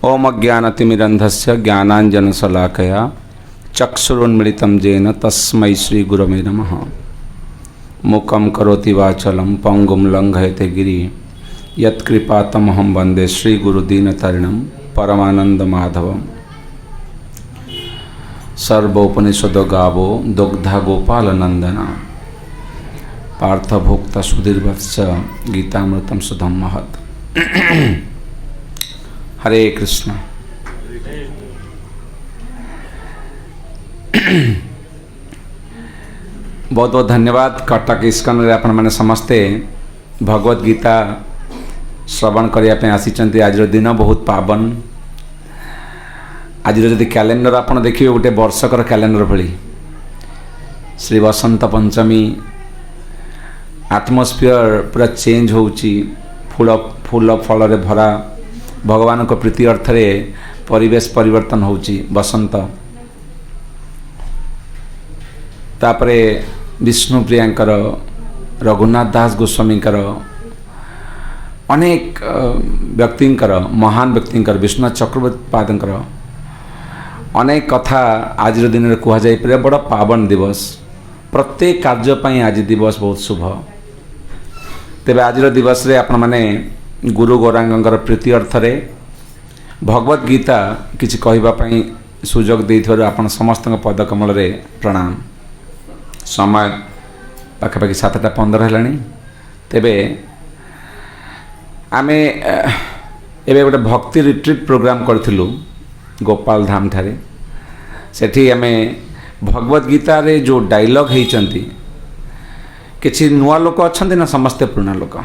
ओम अज्ञानतिमिरन्धस्य ज्ञानाञ्जनशलाकया चक्षुरुन्मिलितं येन तस्मै श्रीगुरवे नमः। मूकं करोति वाचलं पङ्गुं लङ्घयते गिरिं यत्कृपातमहं वन्दे श्रीगुरुदीनतारिणं परमानन्दमाधवम्। सर्वोपनिषदो गावो दुग्धा गोपालनन्दना पार्थभोक्ता सुधीर्वत्स गीतामृतं सुधम महत्। हरे कृष्ण। बहुत बहुत धन्यवाद। कटक इस्कन रे आपण माने समस्ते भगवत गीता श्रवण करने आसी। आज दिन बहुत पावन। आज जदि कैलेंडर आपण देखिए गोटे वर्षकर कैलेंडर भली श्री बसंत पंचमी आत्मोस्फियर पूरा चेंज होउची। फूल फूल फल रे भरा भगवान को प्रीति अर्थ रे परिवेश परिवर्तन होउची। बसंत तापरे विष्णुप्रियांकर रघुनाथ दास गोस्वामीकर अनेक व्यक्तिंकर महान व्यक्तिंकर विश्वनाथ चक्रवर्ती पादंकर अनेक कथा आज दिन में कह जाए। बड़ा पावन दिवस। प्रत्येक कार्य आज दिवस बहुत शुभ। तेरे आज दिवस रे आपण माने गुरु गौरांगर प्रीति अर्थ रे भगवत गीता किछि कहबा पई सुजोग देइथार आपण समस्त पदकमल रे प्रणाम। समय पाखापाखि 7:15 हेलानी। तेबे आमे एबे गोटे भक्ति रिट्रीट प्रोग्राम करथिलु गोपाल धाम ठारे। सेठी आमे भगवत गीता रे जो डायलॉग हेइचंती किछि नुआ लोक अछंती ना समस्त पुराना लोक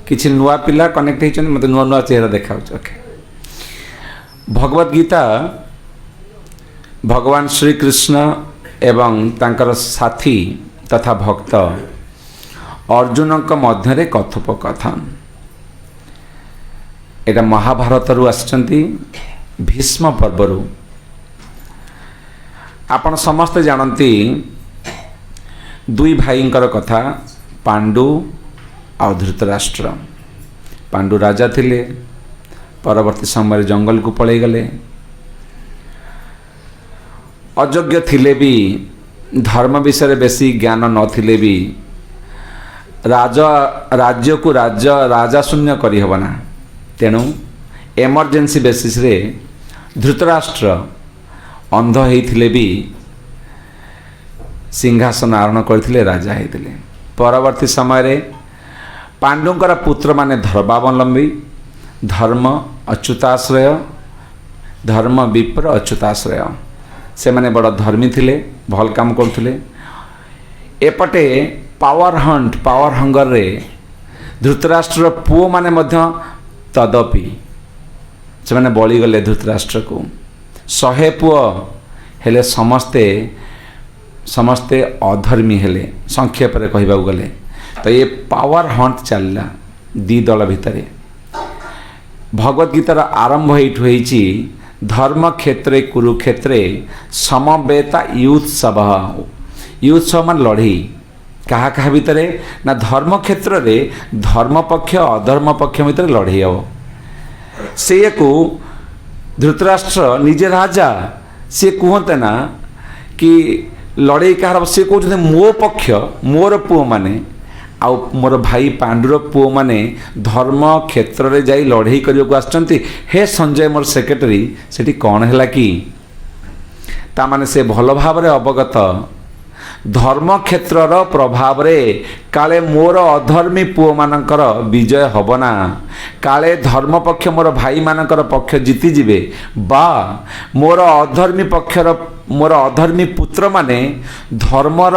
किछि नुआ पिला कनेक्ट हेइचंती। मते नुआ नुआ चेहरा देखाउछ। ओके। भगवत गीता भगवान श्री कृष्ण एवं तांकर साथी तथा भक्त अर्जुन मध्य रे कथोपकथन। एटा महाभारत रु आछंती भीष्म पर्वरु। आपण समस्त जानती दुई भाईंकर कथा पांडु और धृतराष्ट्र। पांडु राजा थिले। परवर्ती समय जंगल को पलै गले। अयोग्य थिले भी धर्म विषय बेसी ज्ञान नथिले भी राज्य को राजा शून्य करी हबना। तेणु एमरजेंसी बेसिस रे धृतराष्ट्र अंध होइथिले भी सिंहासन आरोहण करथिले, राजा होइथिले। परवर्ती समय रे पांडुंकर पुत्र माने धर्मावलंबी धर्म अच्युताश्रय धर्म विप्र अच्युताश्रय से माने बड़ धर्मी थिले, भल काम करथिले। एपटे पावर हंट पावर हंगर रे धृतराष्ट्र पुओ माने मध्य तदपि से माने बळी गले धृतराष्ट्र को। 100 पुओ हेले समस्ते अधर्मी हेले संक्षेप रे कहबा गले। तो ये पावर हंट चलला दी दल भितरे। भगवत गीतार आरंभ होइछि धर्म क्षेत्रे कुरुक्षेत्रे समवेता युत्सव। युत्सव मान लड़ई कहा कहा भितरे ना धर्म क्षेत्र रे धर्म पक्ष अधर्म पक्ष भितर लड़ई हो। से को धृतराष्ट्र निजे राजा से कहते ना कि लड़ई कहार से कहते मो पक्ष मोर पुओ माने आउ मोर भाई पांडुर पुओ माने धर्म क्षेत्र रे जाई लड़ई करियो आछंती। हे संजय मोर सेक्रेटरी सेठी कौन हैला कि ता माने से भल भाव रे अवगत धर्म क्षेत्रर प्रभाव रे काले मोर अधर्मी पुओ मानकर विजय हबना। काले धर्म पक्ष मोर भाई मानकर पक्ष जीति जिवे बा मोर अधर्मी पुत्र माने धर्मर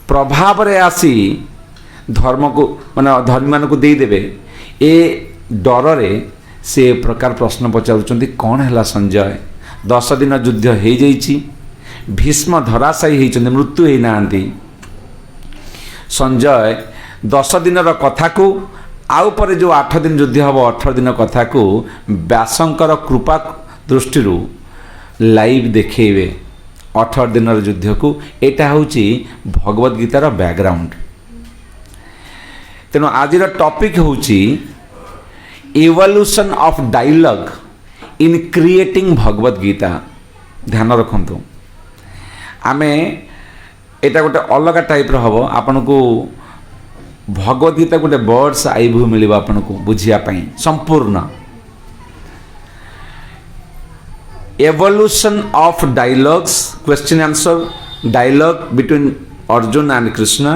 प्रभाव रे आसी धर्म को माने धर्मी मान को दे देबे। ए डर रे से प्रकार प्रश्न पचारुचंती कौन हैला संजय 10 दिन युद्ध हो जाइछि। भीष्म धराशायी होइछन्ति, मृत्यु होई नांती। संजय 10 दिन कथा को आउ पर जो 8 दिन युद्ध हब 18 दिन कथा को व्यासंकर कृपा दृष्टि लाइव देखेबे 18 दिन युद्ध को। एटा होउछि भगवत गीतार बैकग्राउंड। तेणु आज टॉपिक होउछि evolution of dialogue in creating Bhagavad Gita. ध्यान रखु आमे एटा गोटे अलग टाइप हम आपन को भगवद गीता गोटे वर्ड्स आई भू मिल आपन को बुझिया संपूर्ण evolution of dialogues question answer dialogue between Arjun and Krishna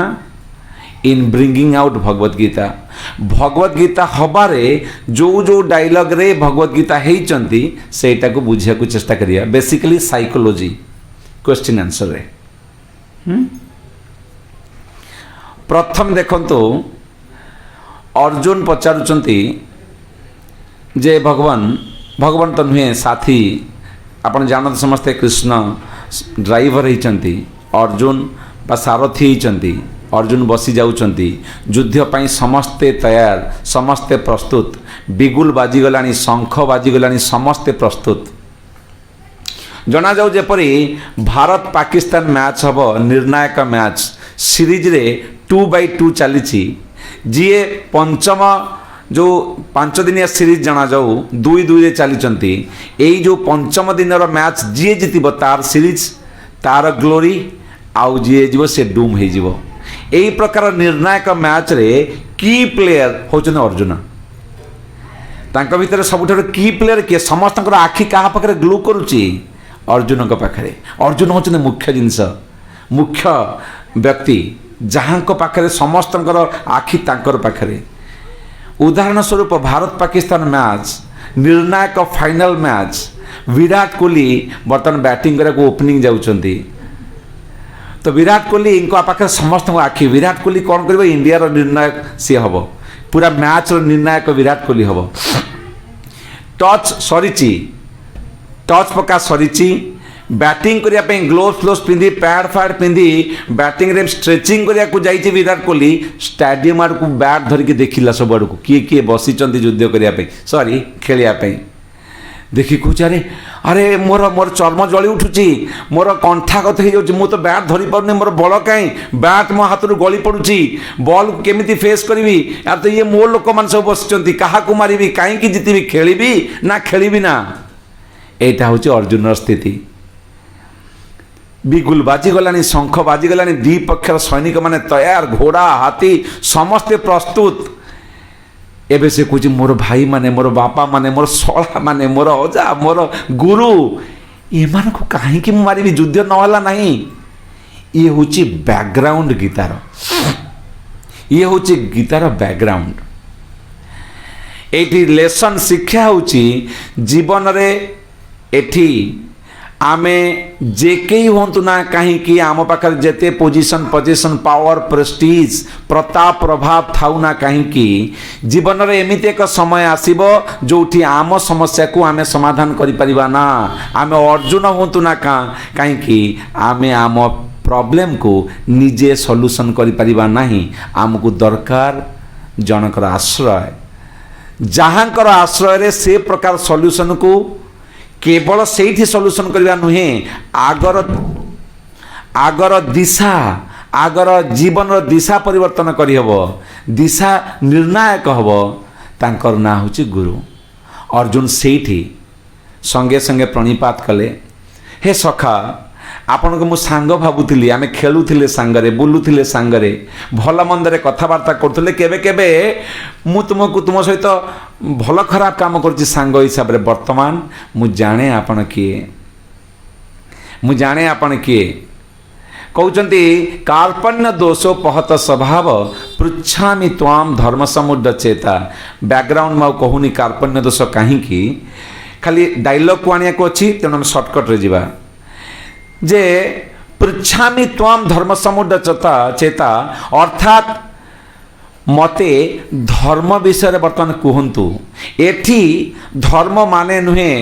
in bringing out Bhagavad Gita हबारे जो जो डायलॉग रे भगवद गीता होती सेटा को बुझिया को चेष्टा करिया बेसिकली साइकोलॉजी क्वेश्चन आंसर रे प्रथम देखंतु अर्जुन पचारुचंती जे भगवान तो नुहे साथी आपण जानते समस्ते कृष्ण ड्राइवर होती अर्जुन बा सारथी होती अर्जुन बसी जाउचंती युद्ध पाई समस्ते तैयार समस्ते प्रस्तुत बिगुल बाजीगलानी शंख बाजीगलानी समस्ते प्रस्तुत जना जाऊ जेपरी भारत पाकिस्तान मैच हम निर्णायक मैच सीरीज रे 2x2 चली जीए पंचम जो 5 दिनिया सीरीज जना जाऊ 2-2 रे चली यही जो पंचम दिन मैच जीए जीतब तार सीरीज तार ग्लोरी आउ जीए जीव से डूम हो जीव यही प्रकार निर्णायक मैच रे की प्लेयर होचन अर्जुन तांका भितर सबुठार की प्लेयर किए समस्त आखि क्या पाखे ग्लू करुच्ची अर्जुन पाखे अर्जुन होचन मुख्य जिनस मुख्य व्यक्ति जहाँ पाखे समस्त आखि तांकर पाखे उदाहरण स्वरूप भारत पाकिस्तान मैच निर्णायक फाइनल मैच विराट कोहली बर्तमान बैटिंग करने ओपनिंग जाउछंती तो विराट कोहली इनका पाखे समस्त आखि विराट कोहली कौन कर इंडिया निर्णायक सी हम पूरा मैच निर्णायक विराट कोहली हम टच सरी टच पका सरी बैटिंग करने ग्लोव्स पिंधि पैड फैड पिंधि बैटिंग रे स्ट्रेचिंग करने जाइए विराट कोहली स्टाडियम आड़ को बैट धरिकी देखिला सब आड़ को किए किए बसी युद्ध करने सॉरी खेलियापी देखी कौच अरे मोर मोर चर्म जली उठुची मोर कंठागत हो तो बैट धरी पारे मोर बल कहीं बैट मो हाथ गली पड़ुची बॉल केमिति फेस करी यार तो ये मो लोक मान सब बस क्या मारि कहीं जीतबी खेली ना खेली ना यहाँ हूँ अर्जुन स्थिति बिगुल बाजीगलानी शंख बाजीगलानी द्विपक्षर सैनिक माने तैयार घोड़ा हाथी समस्ते प्रस्तुत एबे से कह मोर भाई माने मोर बापा माने मोर शला माने मोर अजा मोर गुरु एमान को कहीं मारि युद्ध नहला नहीं ये हूँ बैकग्राउंड गीतार ये हूँ गीतार बैकग्राउंड एठी लेसन शिक्षा हूँ जीवन रे एठी आमे जेके हूँ ना कहीं आम पाखे जेते पोजिशन पावर प्रेस्टीज प्रताप प्रभाव थाउ ना कहीं जीवन रे एमिति एक समय आसीबो जोठी आम समस्या को आमे समाधान करि परिबा ना आमे अर्जुन हूँ ना कहीं आमे आम प्रॉब्लम को निजे सॉल्यूशन करि परिबा नहीं आमको दरकार जनकर आश्रय जहाँकर आश्रय रे से प्रकार सॉल्यूशन को केवल से सॉल्यूशन करवा नुहे आगर दिशा आगर जीवन दिशा परिवर्तन करहब दिशा निर्णायक हम तांकर ना हूँ गुरु अर्जुन सेठी संगे संगे प्रणिपात कले हे सखा आपण को मु सांग भावुली आम खेलुले सांगरे बुलुले सांगरे भल मंदरे कथबार्ता करुले केबे केबे मु तुमको तुम सहित भल खराब काम कर सांग हिसाब से वर्तमान मु जाने आपण किए मु जाने आपण किए कहते कार्पण्य दोषो पहत स्वभाव पृछामि ताम धर्म समुद्र चेता बैकग्राउंड में कहूनी कार्पण्य दोष कहीं खाली डायलॉग को आने को अच्छी तेणु सर्टकट रे जीवा जे पृछामि ताम धर्म समुद्र चेता अर्थात मते धर्म विषय बर्तमान कहतु एठी धर्म माने नुहे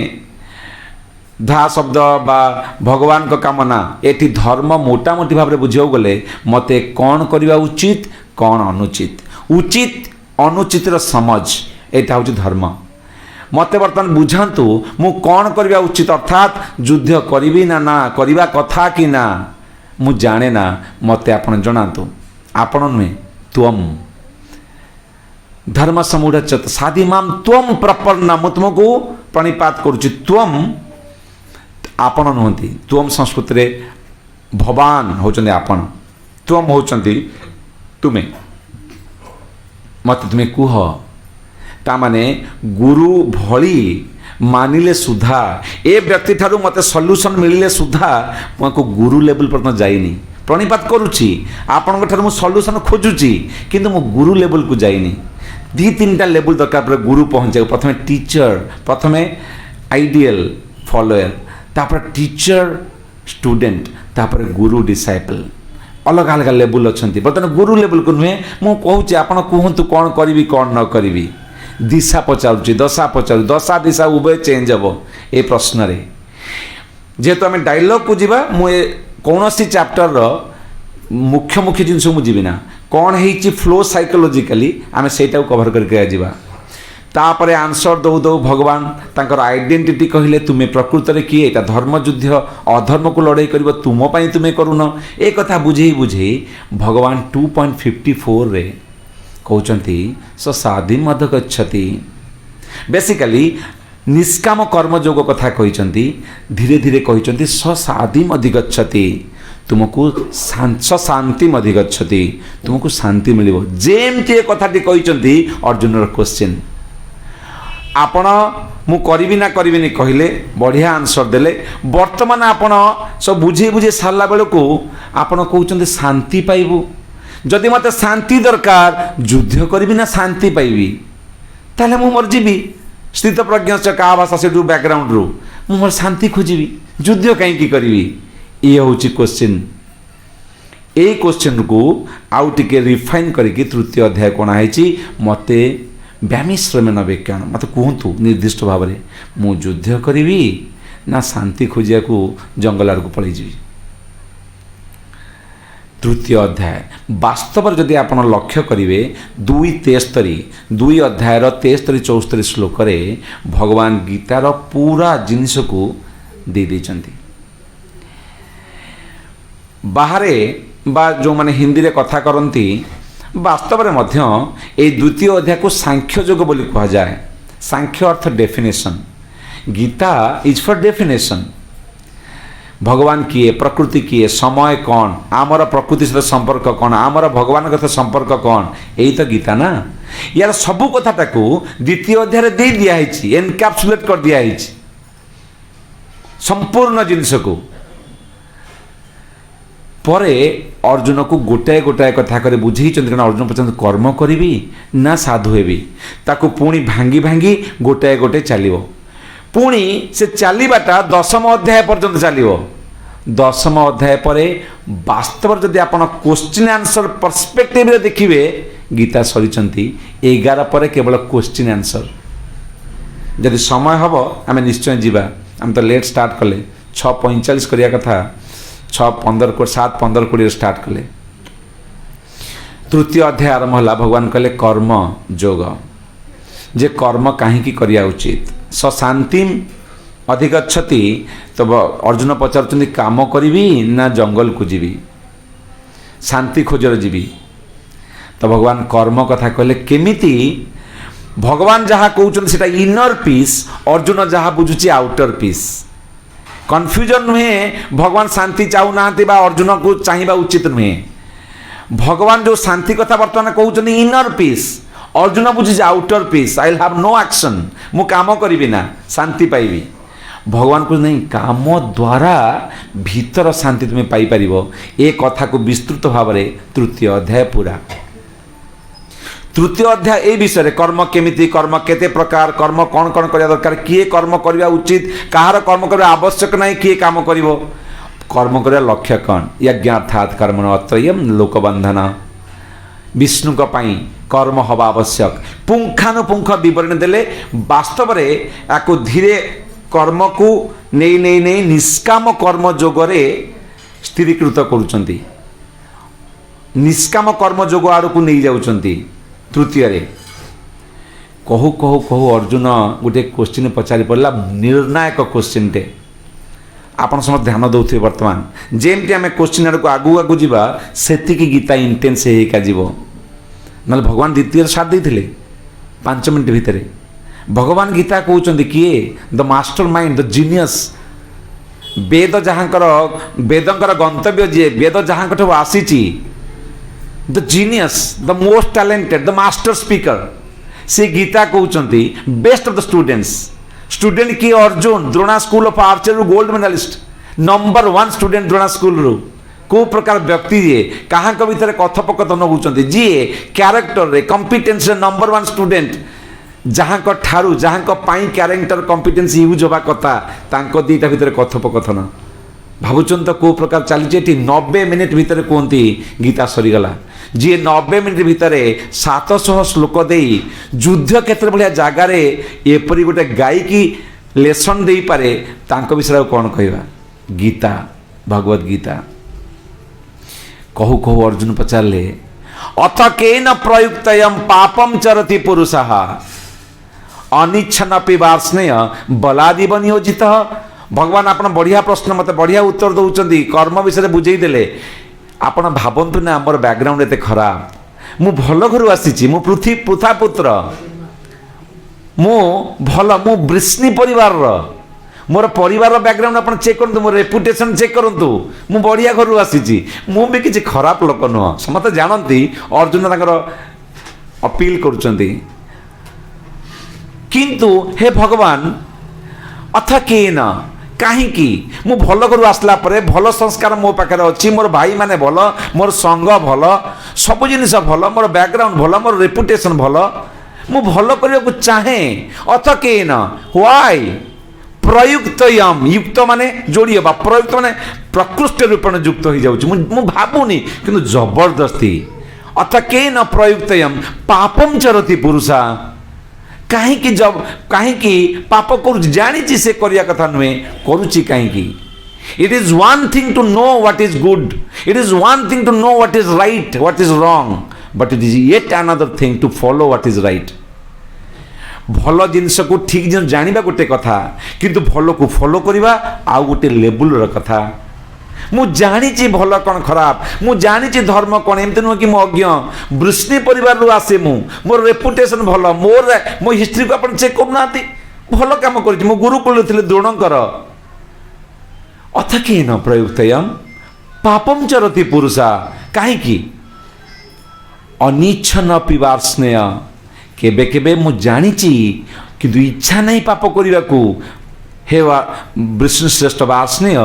धा शब्द बा भगवान का कामना एठी धर्म मोटामोटी भाव में बुझाऊ गले मते कौन करवा उचित कौन अनुचित उचित अनुचित समझ यहाँ हूँ धर्म मते बर्तमान बुझातु मु कौन करवा उचित अर्थात युद्ध करी ना ना करवा कथा कि ना मु जाने ना मते आपण जनातु आपण नुहे त्वम धर्म समूढ़ साधी माम त्वम प्रपन्ना मु तुमको प्रणिपात करुच्ची त्वम आपण नुहति त्वम संस्कृत रे भगवान होचंदी आपण त्वम होचंदी तुमे मत तुम्हें कुह ता माने गुरु भली मानिले सुधा ए व्यक्ति ठारू मते सॉल्यूशन मिलिले सुधा मको गुरु लेवल पर जाइनी प्रणिपात करुच्ची आपण ठारू मु सॉल्यूशन खोजुची किंतु मु गुरु लेवल को जाइनी दी तीनटा लेवल दरकार पर गुरु पहुंचे प्रथमे टीचर प्रथमे आइडियल फॉलोअर तापर टीचर स्टूडेंट तापर गुरु डिसाइपल अलग अलग लेवल अच्छा बर्तमान गुरु लेवल को नुहे मु कहूँ आपण कहतु कौन करी कौन न करी दिशा पचारुची दशा पचार दशा दिशा उभय चेंज हम ए प्रश्न रे जेहेतु आम डायलॉग को जीवा मुझे कौन सी चैप्टर रो मुख्य मुख्य जिनस मुझे ना कौन है फ्लो साइकोलॉजिकली आम से कवर करके जीवा तापर आंसर दौ दौ भगवान तांकर आइडेंटिटी कहले तुम्हें प्रकृत में किए एटा धर्म युद्ध अधर्म को लड़ाई कर तुम पाई तुम्हें करुन ए कथा बुझे बुझे भगवान 2.54 रे कहते स साधिम अधिगच्छति बेसिकली निष्काम कर्मयोग कथा कहते धीरे धीरे कहते स साधिम अधिगच्छति तुमको शांति अधिगच्छति तुमको शांति मिल जेमती कथाटी कहते अर्जुन क्वेश्चन आपण मु करी ना करी कहले बढ़िया आंसर देले वर्तमान आपण सब बुझे बुझे सारा बेलू आपण कहते शांति पाइबू जदि मत शांति दरकार युद्ध करी ना शांति पाइबी ताले मु मर जीवी स्थित प्रज्ञ का भाषा से बैकग्राउंड रु मु मोर शांति खोजी युद्ध कहीं करी ये हूँ क्वेश्चन ए क्वेश्चन को आउ टिके रिफाइन करके तृतीय अध्याय कौन है मते व्यामिश्रमेण व्याख्यान मत कहतु निर्दिष्ट भाव में मु युद्ध करी ना शांति खोजिया को जंगल आड़ को पलैजी तृतीय अध्याय वास्तव जदि आप लक्ष्य करेंगे 2:73 अध्यायर 63-64 श्लोक रे भगवान गीतार पूरा जिनिस को दे देइचंती बाहरे बा जो माने हिंदी रे कथा करती वास्तव में मध्य ए द्वितीय अध्याय को सांख्य योग बोली कहा जाए सांख्य अर्थ definition Gita is for definition भगवान किए प्रकृति किए समय कौन आमर प्रकृति सहित संपर्क कौन आमर भगवान सहित संपर्क कौन यही तो गीता ना यार सबू कथाटा को द्वितीय अध्याय दे दिखाई एनकैप्सुलेट कर दिखाई संपूर्ण जिनस को परे अर्जुन को गोटाए गोटाए कथा करे बुझे कारण अर्जुन पचार कर्म करी ना साधु हेबी ताकू पुणी भांगी भांगी गोटाए गोटे चलो पुणी से चलवाटा 10म अध्याय पर्यंत चलो 10म अध्याय पर वास्तव जदि आप क्वेश्चन आंसर पर्सपेक्टिव रे देखिए गीता सरी 11 पर केवल क्वेश्चन आंसर जदि समय हम आम निश्चय जीवा आम तो लेट स्टार्ट कले 6:45 करिया कथा 6:15 को 7:15-20 स्टार्ट कले तृतीय अध्याय आरंभ होला भगवान कहले कर्म योग जे कर्म कहीं करिया उचित स शांति अधिगच्छति तो अर्जुन पचारुचंदी काम करी ना जंगल को जीवी शांति खोजर जीवी तो भगवान कर्म कथा कहले केमिति भगवान जहाँ कहते सेटा इनर पीस अर्जुन जहाँ बुझुची आउटर पीस कन्फ्यूजन नुहे भगवान शांति चाहूना अर्जुन को चाहिए उचित नुहे भगवान जो शांति कथा बर्तमान कहते इनर पीस अर्जुन बुझी outer peace I will have no action मु काम करी ना शांति पाइबी भगवान को नहीं काम द्वारा भीतर शांति तुम्हें पाई परिबो ए कथा को विस्तृत भाव में तृतीय अध्याय पूरा तृतीय अध्याय ए विषय कर्म केमिति कर्म केते प्रकार कर्म कौन कौन करिया दरकार किए कर्म करवा उचित कहार कर्म करवा आवश्यक नहीं किए काम करिवो कर्म करवा लक्ष्य कौन यज्ञार्थात् कर्मण अत्रयम् लोकबंधन विष्णु पाई कर्म हवा आवश्यक पुंखानुपुंख विवरण देले वास्तव रे याको धीरे कर्म को नहीं नहीं नहीं निष्काम कर्म जोगरे स्थिरीकृत करुचंती निष्काम कर्म जोग आड़ को नहीं जाउचंती तृतीय रे कहू कहू कहू अर्जुन गोटे क्वेश्चन पचारि पड़ा निर्णायक क्वेश्चन टे आपन समस्त ध्यान दौथे वर्तमान जेमती आम क्वेश्चन आड़ को आगू आगू जावा सेति गीता इंटेंस होगा जीव ना भगवान द्वितीय साथ देते 5 मिनट भितर भगवान गीता कहते किए the master mind the genius वेद जहाँकर वेदंकर गंतव्य जी वेद जहाँ आसी the genius the most talented the master speaker से गीता कहते best of the students student किए Arjun Drona school of archer gold medalist number 1 student Drona school रू को प्रकार व्यक्ति जी क्या भितर कथोपकथन होती जी क्यारेक्टर रे कॉम्पिटेंस नंबर 1 स्टूडेंट जहाँ ठारू जहाँ क्यारेक्टर कॉम्पिटेंस यूज होगा कथा तांको दीटा भितर कथोपकथन भावुन तो कौ प्रकार चली 90 मिनिट भितर कहती गीता सरीगला जी 90 मिनिट भितर 700 श्लोक दे युद्ध क्षेत्र भाया जगार एपरी गोटे गायकी लेसन दे पारे तांको विषय कौन कहवा गीता भगवद गीता कहू कहू अर्जुन पचारे अथ केन प्रयुक्तयम पापम चरति पुरुषः अनिच्छनपि वार्ष्णेय बलादिव नियोजित भगवान आप बढ़िया प्रश्न मत बढ़िया उत्तर दौरान कर्म विषय बुझेदेले आप भावतु ना मोर बैकग्राउंड एत खराब मु भल घर आसी मु पृथ्वी पृथा पुत्र मु भल मु वृष्णि परिवार मोर परिवार बैकग्राउंड आप चेक करूँ मोर रेपुटेशन चेक करूँ मु बढ़िया घर आसी मु भी किसी खराब लोक नुह समस्त जानती अर्जुन अपील करुँच किंतु हे भगवान अथ केन कहीं मु भल घर आसला परे भल संस्कार मो पाखे अच्छी मोर भाई माने भल मोर संग भल सब जिनिस भल मोर बैकग्राउंड भल मोर रेपुटेशन भल मु भल करने को चाहे अथ केन व्हाई प्रयुक्तयम युक्त माने जोड़ी हवा प्रयुक्त माने प्रकृष्ट रूपेण युक्त हो जाऊँ भावुनी किंतु जबरदस्ती अथ केन प्रयुक्तयम पापम चरति पुरुषा कहीं जब कहीं पाप कर जानी से करिया कथा नुहे करुच्ची कहीं it is one thing to know what is good it is one thing to know what is right what is wrong but it is yet another thing to follow what is right भल जिनस को ठीक जिन जानिबा गोटे कथा किंतु भल को follow करवा आउ गोटे लेवल कथा मु जानी भल कौन खराब मु जानी धर्म कौन एमती नुह कि मो अज्ञ वृष्णि परिवार रू आसे मु मोर रेपुटेशन भल मोर मो हिस्ट्री को आप चेक करना भल कम कर मो गुरुकुल थे द्रोणकर अथ केन प्रयुक्तयम पापम चरति पुरुषा कहीं अनिच्छन पिवार्ष्णेय केबे केबे मु जानी किंतु इच्छा नहीं पाप करने को हे विष्णुश्रेष्ठ वार्ष्णेय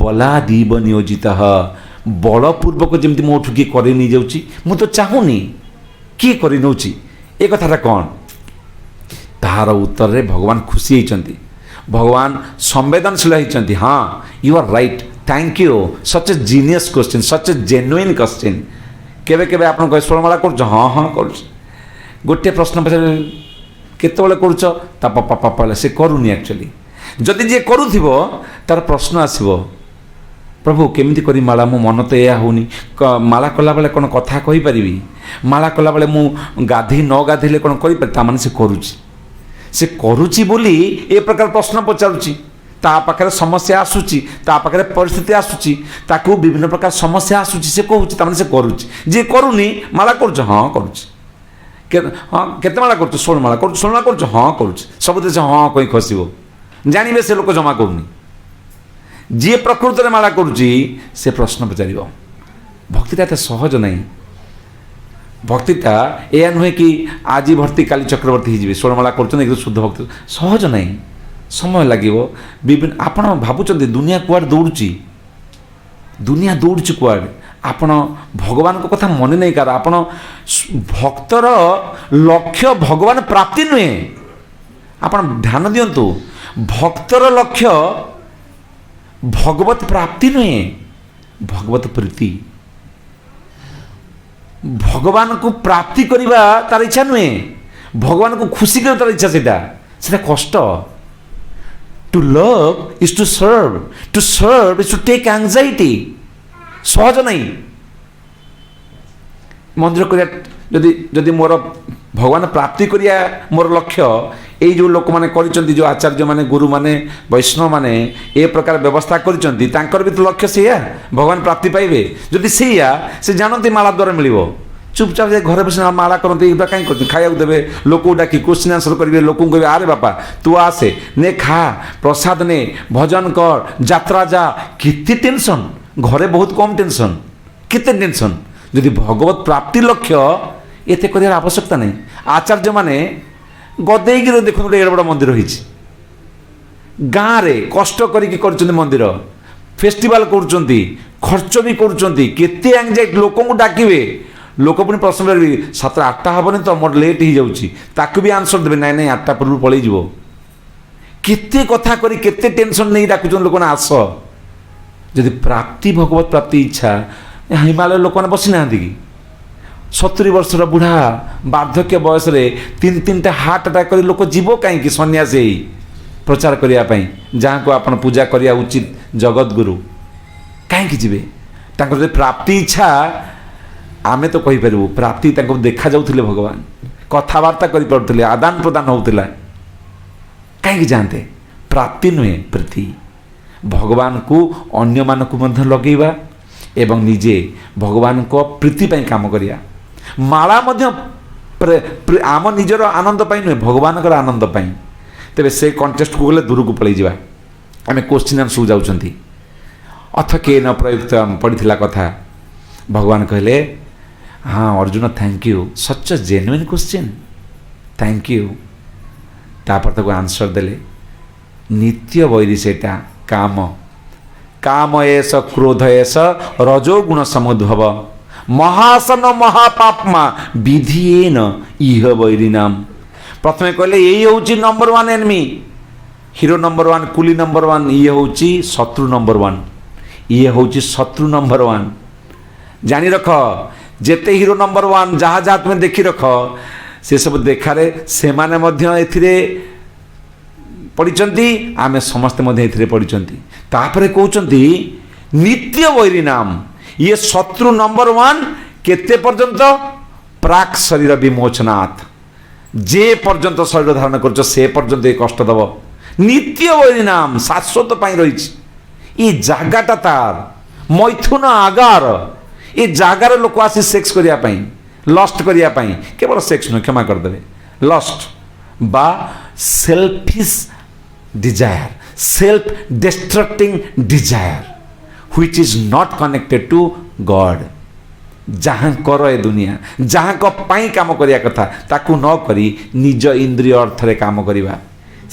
बलादीव नियोजित बलपूर्वक जमी मोठू किए कर नहीं जाऊँगी मु तो चाहूनी किए कर नौची ए कथा कौन तार उत्तर रे भगवान खुशी होती भगवान संवेदनशील होती हाँ you are right thank you such a genius question such a genuine question केबे केबे आप स्वरमाला कर हाँ हाँ कर गोटे प्रश्न पचार केतबेले करुच ता पापा पापा से करूनी एक्चुअली जदि जी करूथिबो तार प्रश्न आसीबो प्रभु केमिति करी माला मो मन तो या होनी माला कला बेले कोन कथा कहि परिबी माला कला बेले मु गाधी न गाधीले कोन करि ता माने से करूची बोली ए प्रकार प्रश्न पचारुची ता पाखरे समस्या आसुची ता पाखरे परिस्थिति आसुची ताकू विभिन्न प्रकार समस्या आसुची से कहूची ता माने से करूची जे करूनी माला करूछ हां करूची हाँ केते माला कर 16 माला कर 16 कर हाँ करुँ सब हाँ कहीं खसब जानवे से लोक जमा करनी जी प्रकृत में माला करुच्ची से प्रश्न पचार भक्तिटा एत सहज नहीं भक्तिटा या नुहे कि आज भर्ती काली चक्रवर्ती हो 16 माला कर शुद्ध भक्ति सहज नहीं समय लगे विभिन्न आप भावुं दुनिया कुआड़ दौड़ी दुनिया दौड़ी कुआड़ आपण भगवान को कथा मन नहीं कर आपण भक्तर लक्ष्य भगवान प्राप्ति नुहे आपण ध्यान दिंतु भक्तर लक्ष्य भगवत प्राप्ति नुहे भगवत प्रीति भगवान को प्राप्ति करवा तार इच्छा नुहे भगवान को खुशी कर तार इच्छा से कष्ट to love is to serve is to take anxiety सहज नहीं मंदिर करी मोर भगवान प्राप्ति करिया मोर लक्ष्य ये जो लोक मैंने कर जो आचार्य माने गुरु माने वैष्णव माने ए प्रकार व्यवस्था कर भी तो लक्ष्य से भगवान प्राप्ति पाइबे जदि से जानती माला द्वारा मिल चुपचाप जाए घर बस माला करते कहीं करते खाया देवे लोक डाकी क्वेश्चन आंसर करेंगे लोक कहे आरे बापा तू आसे ने खा प्रसाद ने भजन कर यात्रा जा केते टेंशन घरे बहुत कम टेंशन केते टेंशन जदि भगवत प्राप्ति लक्ष्य एते कर आवश्यकता नहीं आचार्य माने गदेगी देखो एड़े बड़ मंदिर होइछि गाँव में कष्ट कर मंदिर फेस्टिवल करुँच खर्च भी करुँच केते एंगजाइटी लोक डाकिबे लोक पुणी प्रश्न करेंगे 7-8टा हेनी तो मोर लेट हो जाऊँगी भी आंसर देवे नाई नाई 8टा पूर्व पलि केते कथा करी केते टेंशन नहीं डाकुच लोक आस जदि प्राप्ति भगवत प्राप्ति इच्छा हिमालय लोक मैंने बसी ना कि 70 वर्षर बुढ़ा वार्धक्य बयस 3-3टा हार्ट अटैक कर लोक जीव कहीं सन्यासी प्रचार करने जहाँ को आप पूजा करने उचित जगत गुरु कहीं जीवे प्राप्ति इच्छा आमे तो कहीपर प्राप्ति देखा जाऊे भगवान कथबार्ता करें आदान प्रदान होता कहीं जाते प्राप्ति नुहे प्रीति भगवान को अन्य मानक लगेगा एवं निजे भगवान को प्रीति काम करिया माला आम निजर आनंद नुहे भगवान आनंद तेरे से कंटेस्ट को गले दूर को पलि जा आम क्वेश्चन आंसर जाऊँगी अथ के न प्रयुक्त पड़ता कथा भगवान कहले हाँ Arjun thank you such genuine question thank you तापर तक आंसर देले नित्य वैरी सेटा काम काम एस क्रोध एस रजोगुण समुद्भव महासन महापापमा विधिएन इह वैरी नाम प्रथमे कहले यही हूँ नंबर 1 एनमी हीरो नंबर 1 कुली नंबर 1 ये हूँ शत्रु नंबर 1 ये हूँ शत्रु नंबर 1 जानी रख जेते हीरो नंबर 1 जहाँ जहाँ तुम्हें देखी रख से सब देखारे से माने पढ़ी आमे समस्ते पढ़ी तापरे कहते नित्य वैरी नाम ये शत्रु नंबर 1 केते पर्यंत प्राक शरीर विमोचनात् जे पर्यंत शरीर धारण कर से पर्यंत ये कष्ट दब नित्य वैरी नाम शाश्वत पाई रही ये जगाटा तार मैथुन आगार ये जगार लोक आसी सेक्स करने लस्ट करने केवल सेक्स नुह क्षमा करदे लस्ट बा selfish desire self destructing desire which is not connected to God जहाँ कर ए दुनिया जहाँ पाई काम करिया कथा ताकू न करी निज इंद्रिय अर्थरे काम करिबा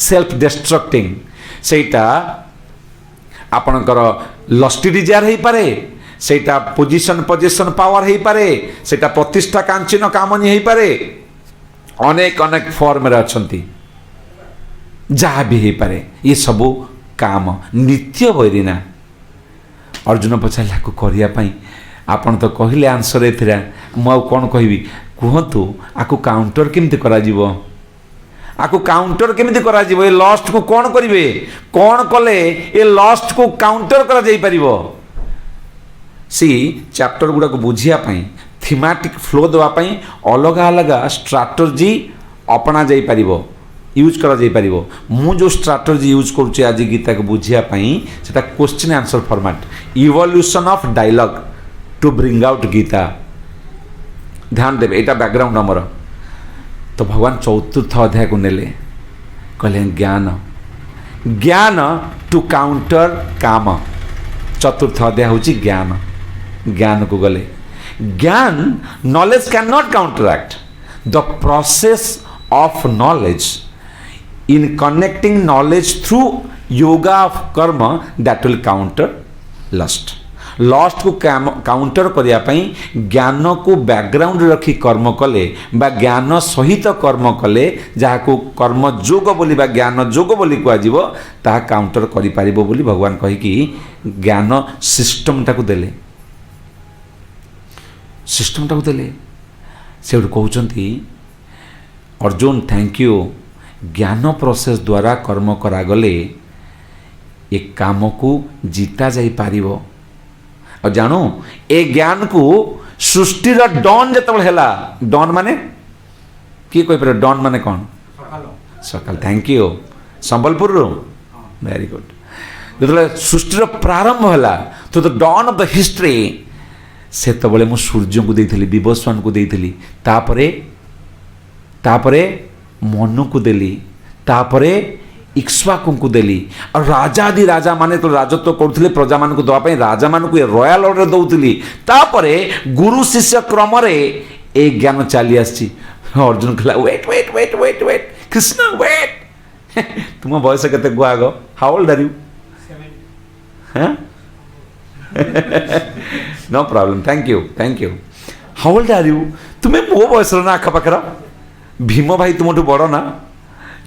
सेल्फ डिस्ट्रक्टिंग सेटा आपणकर लस्टी डिजायर हो पारे सेटा पोजिशन पावर हो पारे सेटा प्रतिष्ठा कांचन कामनी हो पारे अनेक अनेक फॉर्म रे अछंती जहाँ भी हो पारे ये सबू काम नित्य वैरिना अर्जुन पचारा को करने आपन तो कहले आंसर एथिरा मु कौन कहबी कहतु आकु काउंटर केमती करा जीवो आकु काउंटर केमती करा जीवो ए लस्ट को कौन करिवे कौन कले ए लस्ट को काउंटर करा जाई परिबो सी चैप्टर गुडा को बुझिया पई थीमेटिक फ्लो देवा पई अलग अलग स्ट्रैटेजी अपना जाई परिबो यूज करा जाई परिबो मु जो स्ट्रैटेजी यूज करूची आज गीता को बुझिया पई सेटा question answer format evolution of dialogue to bring out Gita ध्यान देवे यहाँ बैकग्राउंड आमर तो भगवान चतुर्थ अध्याय को नेले कहले ज्ञान ज्ञान टू काउंटर काम चतुर्थ अध्याय हूँ ज्ञान ज्ञान को गले ज्ञान knowledge can not counteract the process of knowledge in connecting knowledge through yoga of karma that will counter lust lust को काउंटर करने ज्ञान को बैकग्राउंड रखी कर्म कले बा ज्ञान सहित कर्म कले जहाँ को कर्म जोग बोली बा ज्ञान जोग बोली कह ताहा काउंटर करि परिबो बोली भगवान कहिकी ज्ञान सिस्टम टाको देले सिस्टम टाको देले से कहउचंती अर्जुन थैंक यू ज्ञान प्रोसेस द्वारा कर्म करागले ए काम को जीता जाई पारिबो और जानो ए ज्ञान को सृष्टिर डॉन जतबे हैला डॉन माने की कोई पर डॉन माने कौन सकाल थैंक यू संबलपुर रो वेरी गुड जतबे सृष्टिर प्रारंभ हैला तो the dawn of the history ସେତେବେଳେ ମୁଁ ସୂର୍ଯ୍ୟଙ୍କୁ ଦେଇଥିଲି, ବିବସ୍ୱାନଙ୍କୁ ଦେଇଥିଲି, ତାପରେ ମନୁକୁ ଦେଲି, ତାପରେ ଇକ୍ଷ୍ୱାକୁଙ୍କୁ ଦେଲି। ଆଉ ରାଜାଦି ରାଜା ମାନେ ତ ରାଜତ୍ୱ କରୁଥିଲେ ପ୍ରଜାମାନଙ୍କୁ ଦେବା ପାଇଁ, ରାଜାମାନଙ୍କୁ ରୟାଲ ଅର୍ଡ଼ର ଦେଉଥିଲି। ତାପରେ ଗୁରୁ ଶିଷ୍ୟ କ୍ରମରେ ଏ ଜ୍ଞାନ ଚାଲି ଆସିଛି। ଅର୍ଜୁନ କହିଲା wait wait wait wait wait Krishna wait. ତୁମ ବୟସ କେତେ କୁହ ଆଗ? How old are you? No problem, thank you. How old are you? तुम्हें मो बयस ना आखपाखर? भीम भाई तुमठू बड़ ना?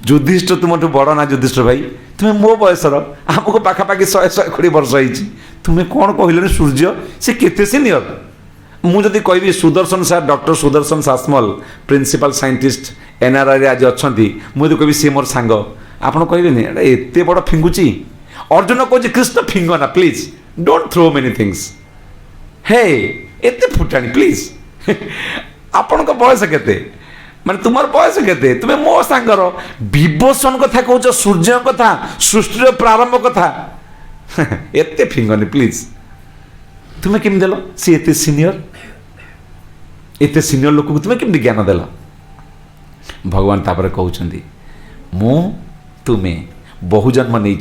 युधिष्ठिर तुमठू बड़ ना? युधिष्ठिर भाई तुम्हें मो बयसर, आमको पाखापाखि 100-120 वर्ष होती। तुम्हें कौन कहले सूर्य से केते सीनियर? मुझे कहि Sudarshan sir, doctor Sudarshan Sasmal principal scientist NRI आज अच्छा, मुझे कहि सी मोर सांग। आपड़ कहबेनि एते बड़ फिंगुची? अर्जुन कह कृष्ण फिंग ना please, don't throw many things. हे एते फुटाणी प्लीज। आपण बयस केते? माने तुम बयस केते? तुम्हें मो सांगर विभूषण कथा कौच, सूर्य कथा, सृष्टि प्रारंभ कथा। एते फिंगनी प्लीज। तुम्हें केमी देल? सी एते सीनियर लोक को तुम्हें केमी ज्ञान देल? भगवान तापर कहउछंती मु तुम्हें बहु जन्म नहीं,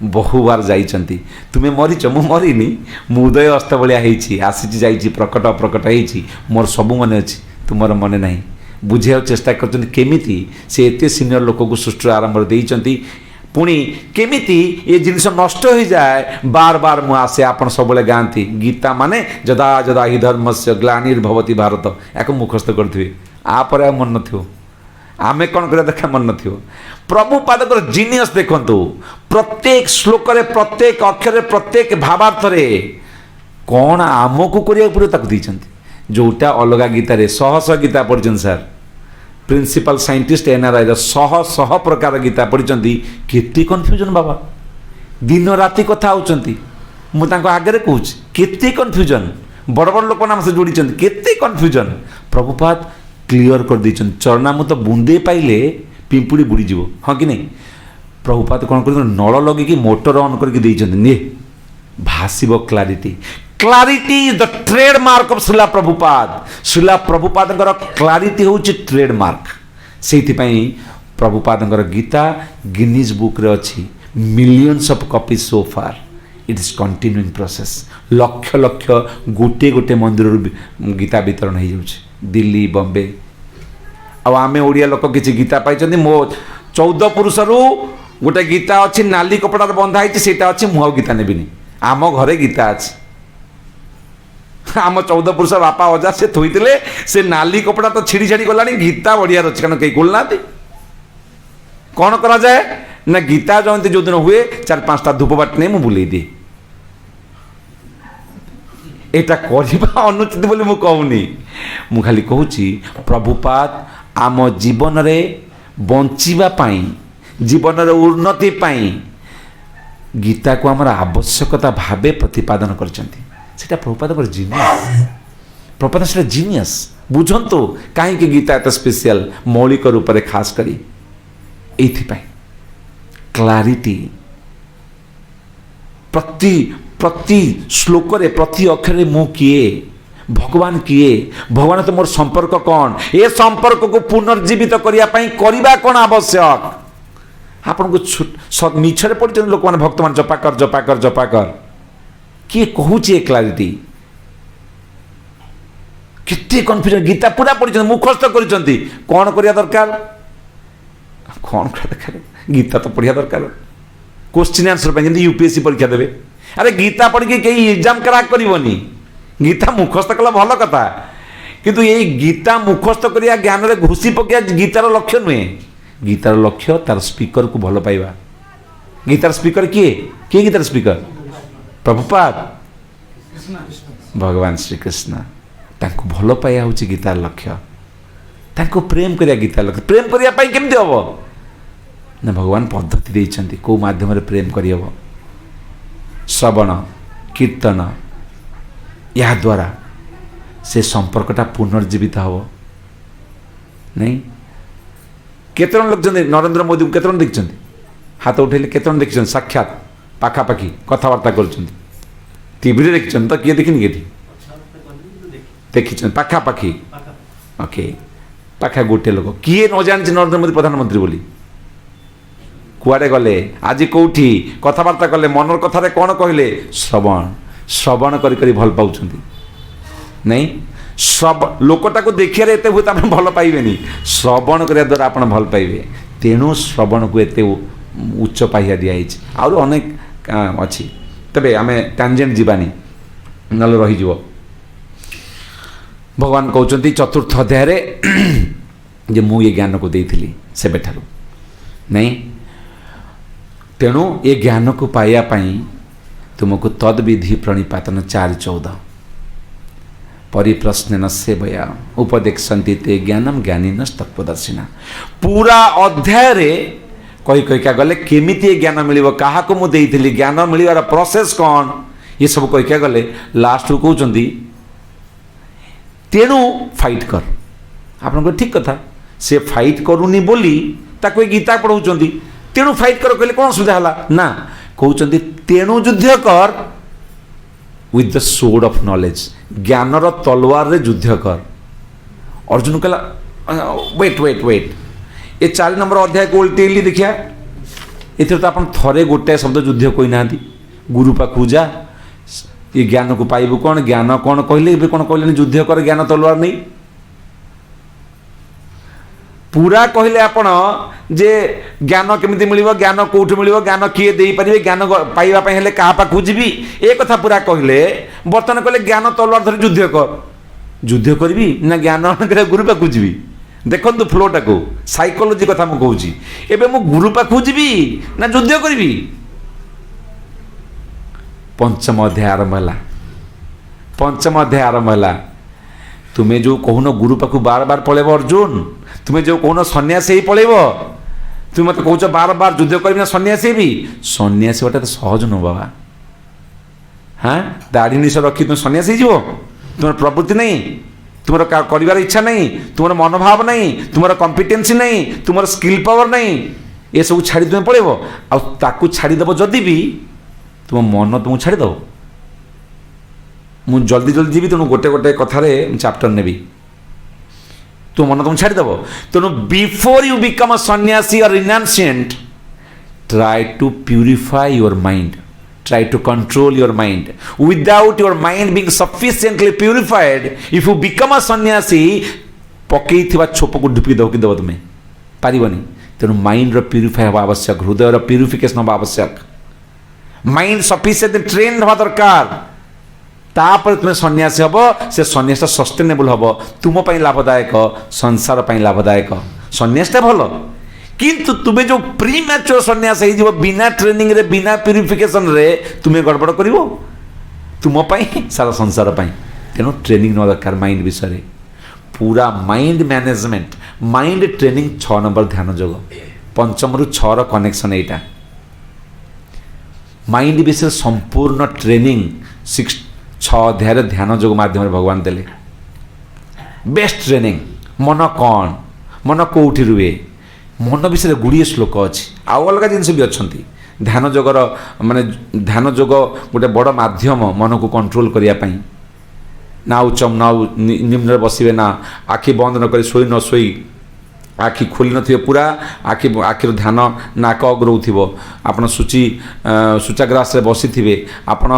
बहु बार जाइछंती, तुम्हें मरीच, मु मरीनी, मु उदय अस्त भलिया हेछि, आसीछि जाइछि, प्रकट अप्रकट हेछि, मोर सबु मने अछि, तुमर मने नाही। बुझेउ चेष्टा करछंती केमिति से एते सीनियर लोक को सृष्टि आरंभ देइछंती, पुणी केमिति ये जिनिस नष्ट हो जाए। बार बार मु आसे, आपण सबले गांती गीता माने जदा जदा हि धर्मस्य ग्लानिर्भवति भारत, याको मुखस्थ करथिबे, आ परे मन नथियो। आमे कौन कर देखा मन नथियो। प्रभुपादकर जीनियस देखंतु, प्रत्येक श्लोक रे, प्रत्येक अक्षर, प्रत्येक भावार्थ रे कौन आमको करिया पड़े ताकू दैछंती, जोटा अलगा गीता रे शह गीता पढ़िछन सर, प्रिंसिपल साइंटिस्ट एनआरआई शह प्रकार गीता पढ़िछंती। केते कन्फ्यूजन बाबा, दिन राति कथा होचंती। मु तांको आगे कहूँ केते कन्फ्यूजन, बड़ बड़ लोक नाम से जोड़ीछंती, केते कन्फ्यूजन। प्रभुपाद क्लियर कर दीचन, चरणामृत बुंदे पाइले पिंपुड़ी बुड़ी जीव, हाँ कि नहीं? प्रभुपाद कौन कर नल लगे मोटर ऑन करके ने भाषिब clarity. Clarity is the trademark of Srila Prabhupada. Shila Prabhupada clarity हूँ ट्रेडमार्क। से प्रभुपाद गीता गिनीज बुक रे अच्छी, millions of copies so far, it is continuing process. लक्ष लक्ष गोटे गोटे मंदिर गीता वितरण हो जाଉଛି, दिल्ली बॉम्बे। आमे ओडिया लोक किसी गीता पाई, मो 14 पुरुष रु गोटे गीता अच्छी नाली कपड़ा बंधा है, सेटा अच्छी, मुझे गीता नेबिनी। आम घरे गीता अच्छी, आम 14 पुरुष बापा अजा से थोईले, से नाली कपड़ा तो छिड़ी छाड़ी गलानी, गीता बढ़िया अच्छी, कारण कहीं खोलना कौन करा जाए ना, गीता जयंती जो दिन हुए 4-5टा धूपबाट नहीं मुझे बुले दिए। एटा करबा अनुचित बोली मु कहूनी, मु खाली कहूची प्रभुपाद आम जीवन रे बंचिबा पाई, जीवन रे उन्नति पाई गीता को आमर आवश्यकता भावे प्रतिपादन करचंती। सेटा प्रभुपाद पर जीनियस, प्रभुपाद सेटा जीनियस। बुझंतु काहे कि गीता एत स्पेशल मौलिक रूप रे खास करी एथि पाई क्लारिटी। प्रति श्लोक रे, प्रति अक्षर मु किए, भगवान किए, भगवान तो मोर संपर्क कौन, ए संपर्क को पुनर्जीवित करने कौन आवश्यक? आपन को मिछरे पड़ते लोक मैंने भक्त मान जपा कर जपा कर जपा कर, किए कहूँ क्लारिटी केते कन्फ्यूजन। गीता पूरा पढ़ी, मुखस्थ कर कौन करिया दरकार, कौन करिया दरकार? गीता तो पढ़िया दरकार, क्वेश्चन आंसर पे यूपीएससी परीक्षा देवे। अरे गीता पढ़ के कहीं एग्जाम क्रैक करनी, गीता मुखस्थ कला भल कथा, किंतु ये गीता मुखस्थ करिया ज्ञान रे घुसी पकिया गीतार लक्ष्य नुहे। गीतार लक्ष्य तार स्पीकर को भल पाइबा। गीतार स्पीकर किए किए? गीतार स्पीकर प्रभुपाद, भगवान श्री कृष्ण। तांको भल पाइया होची गीतार लक्ष्य, तांको प्रेम करिया गीतार लक्ष्य। प्रेम करिया पाई केमति हबो ना, भगवान पद्धति देइछंती को माध्यम रे प्रेम करियबो। श्रवण कीर्तन, या द्वारा से संपर्कटा पुनर्जीवित हम नहीं। केतन लोग नरेंद्र मोदी को केतन देखते हाथ उठेले, केतन देखते साक्षात पाखापाखि कथबार्ता कर टीवी देखते तो किए देखनी कि देखी पाखापाखि ओके पाखा गोटे लोक किए न जानी नरेंद्र मोदी प्रधानमंत्री बोली कुआडे गले आज कौटी कथबार्ता कले मनर कथारे कौन कहले श्रवण श्रवण करी भल पाउछंती नहीं सब लोकटा को देखिए एत हुए आप भल पाइबेनी श्रवण करने द्वारा आप भल पाइबे तेणु श्रवण को एत उच्च पाइया दिखाई आउ अनेक अच्छी तेरे आम टांजेंट जीवानी ना रही भगवान कहते चतुर्थ अध्याय जे मु ये ज्ञान को देती सेबे ठारू नहीं तेणु ये ज्ञान को पाइबापी तुमको तद्विधि प्रणिपातन 4:14 परिप्रश्न सेवया उपदेक्षन्ति ते ज्ञानम ज्ञानीन तत्वदर्शिना पूरा अध्याय रे कही कहीका गले केमिति ज्ञान मिलिबो काहा को मु देइथिली ज्ञान मिलिबार प्रोसेस कौन ये सब कहीका गले लास्ट को कहउचंदी तेणु फाइट कर आपन ठीक कथा से फाइट करूनी बोली ताको गीता पढ़ाउचंदी तेणु फाइट कर कहले कौन सुविधा हला ना कहउचंदी तेणु युद्ध कर with the sword of knowledge ज्ञानर तलवार रे युद्ध कर अर्जुन कहला वेट वेट वेट ये 4 नंबर अध्याय को उल्टेली देखिया एथर तो अपन थरे गोटे शब्द युद्ध कोई ना गुरु पाखु जा ये ज्ञान को पाइबु कौन ज्ञान कौन कहले ए कौन कहले युद्ध कर ज्ञान तलवार नहीं पूरा कहले आपण जे ज्ञान केमिति मिलिबो ज्ञान कोउठ मिलिबो ज्ञान किए देई परिबे ज्ञान पाइबा पय हेले कहा पाखु जीबी ए कथा पूरा कहले बर्तन कहले ज्ञान तलवार धरि युद्ध करबी ना ज्ञान करे गुरु पाखु जीबी देखंतु फ्लोटा को साइकोलॉजी कथा मु कहूची एबे मु गुरु पाखु जीबी ना युद्ध करबी पंचम अध्याय आरंभ होला पंचम अध्याय आरंभ होला तुम्हें जो कहून गुरु पाखु बार बार पळेबो अर्जुन तुम्हें जो कहून सन्यासी ही पळेबो तुम मत कहूच बार बार युद्ध करबी ना सन्यासी भी सन्यासी गोटे तो सहज न बाबा हाँ दाढ़ी निश रखी तुम सन्यासी जीव तुम प्रवृत्ति नहीं तुम कर इच्छा नहीं तुम मनोभाव नहीं तुम कॉम्पिटेंसी नहीं तुम स्किल पावर नहीं ये सब छाड़ी तुम्हें पड़ेब आकु छाड़ीदेव जदि भी तुम मन तुमको छाड़ीदेव मु जल्दी जल्दी जीवी तेणु गोटे गोटे कथारे चैप्टर नेबी तो मन तुम छाड़ीदेव तेणु before you become a sannyasi or renunciant try to purify your mind try to control your mind without your mind being sufficiently purified if you become a sannyasi पकई थिबा छोप को ढुपी दो कि दब तुम्हें पारिबनी तेणु माइंड रो प्यूरिफाई हवा आवश्यक हृदय रो प्यूरिफिकेशन हवा आवश्यक माइंड सफिशिएंट ट्रेन हवा दरकार तापर तुम्हें सन्यासी हबो से सन्यास सस्टेनेबल हबो तुम पई लाभदायक संसार पई लाभदायक सन्यासटा भलो किंतु तुम्हें जो प्री मैच्योर सन्यास हो बिना ट्रेनिंग रे बिना प्यूरिफिकेशन रे तुम्हें गड़बड़ करिवो तुम पई सारा संसार पई तेणु ट्रेनिंग न दरकार माइंड विषय पूरा mind management mind training 6 number ध्यान जोग पंचम रु 6 रो कनेक्शन एटा माइंड विषय संपूर्ण ट्रेनिंग 6 अध्याय ध्यान जोग माध्यम भगवान देले बेस्ट ट्रेनिंग मन कौन मन कौटी रुए मन विषय गुड़िए श्लोक अच्छी आउ अलग जिनस भी अच्छा ध्यान जोगर माने ध्यान जोग गोटे बड़ माध्यम मन को कंट्रोल करने ना उच्चम ना निम्न बसवे ना आखि बंद न कर शोई न शोई आखि खोली न पूरा आखि आखिर ध्यान नाक अग्रौ आप सूचाग्रास बसी थे आपण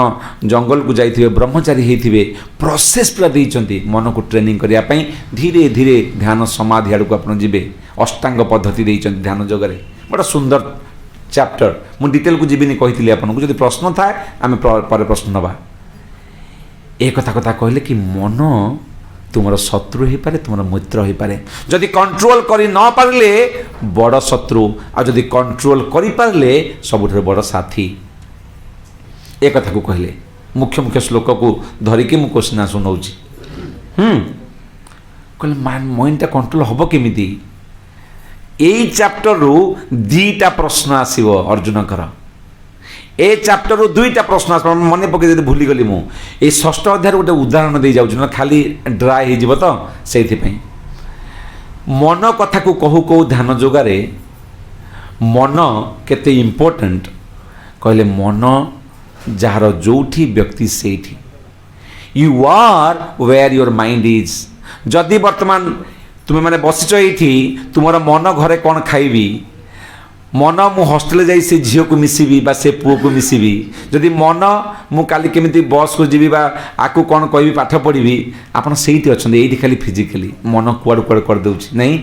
जंगल को जाइए ब्रह्मचारी होते प्रोसेस पूरा देइचंती मन को ट्रेनिंग करने धीरे धीरे ध्यान समाधि आड़ को आप जी अष्टांग पद्धति देइचंती ध्यान जगह बड़ा सुंदर चैप्टर मु डिटेल को जीविनी कही आपको जब प्रश्न थाए आम पर प्रश्न नवा एक कथा कथा कहले कि मन तुमर शत्रु हो पारे तुमर मित्र हो पारे जदि कंट्रोल करि न पारले बड़ शत्रु आ जदि कंट्रोल करि पारले सबुठे बड़ साथी एक कथा को कहले मुख्य मुख्य श्लोक को धरिकी मु क्वेश्चन सुनाउची कहले माइंड कंट्रोल हम केमिति एई चैप्टर रु 2टा प्रश्न आसीबो अर्जुन कर ए चैप्टर रु 2टा प्रश्न आस मन पकई भूली गली मु ए 6ठ अध्याय गोटे उदाहरण दे जाउछ खाली ड्राई हो तो से मन कथा को कहू कहू ध्यान जोगारे मन केते इम्पोर्टेंट कहले मन जार जोठी व्यक्ति सेठी you are where your mind is. जदि वर्तमान तुम्हें मैंने बसिच ये तुम मन घरे कौन खाइबी, मन मु हॉस्टेल जाई से झील को मिसबी बा से पुओ को मिसबी, जदि मन मु काली केमिति बस को जीवी बा आकु कौन कहबी पाठ पढ़ी, आपन सेठी अच्छा ये खाली फिजिकली मन कुआड़ कुआड़ कर दूची नहीं।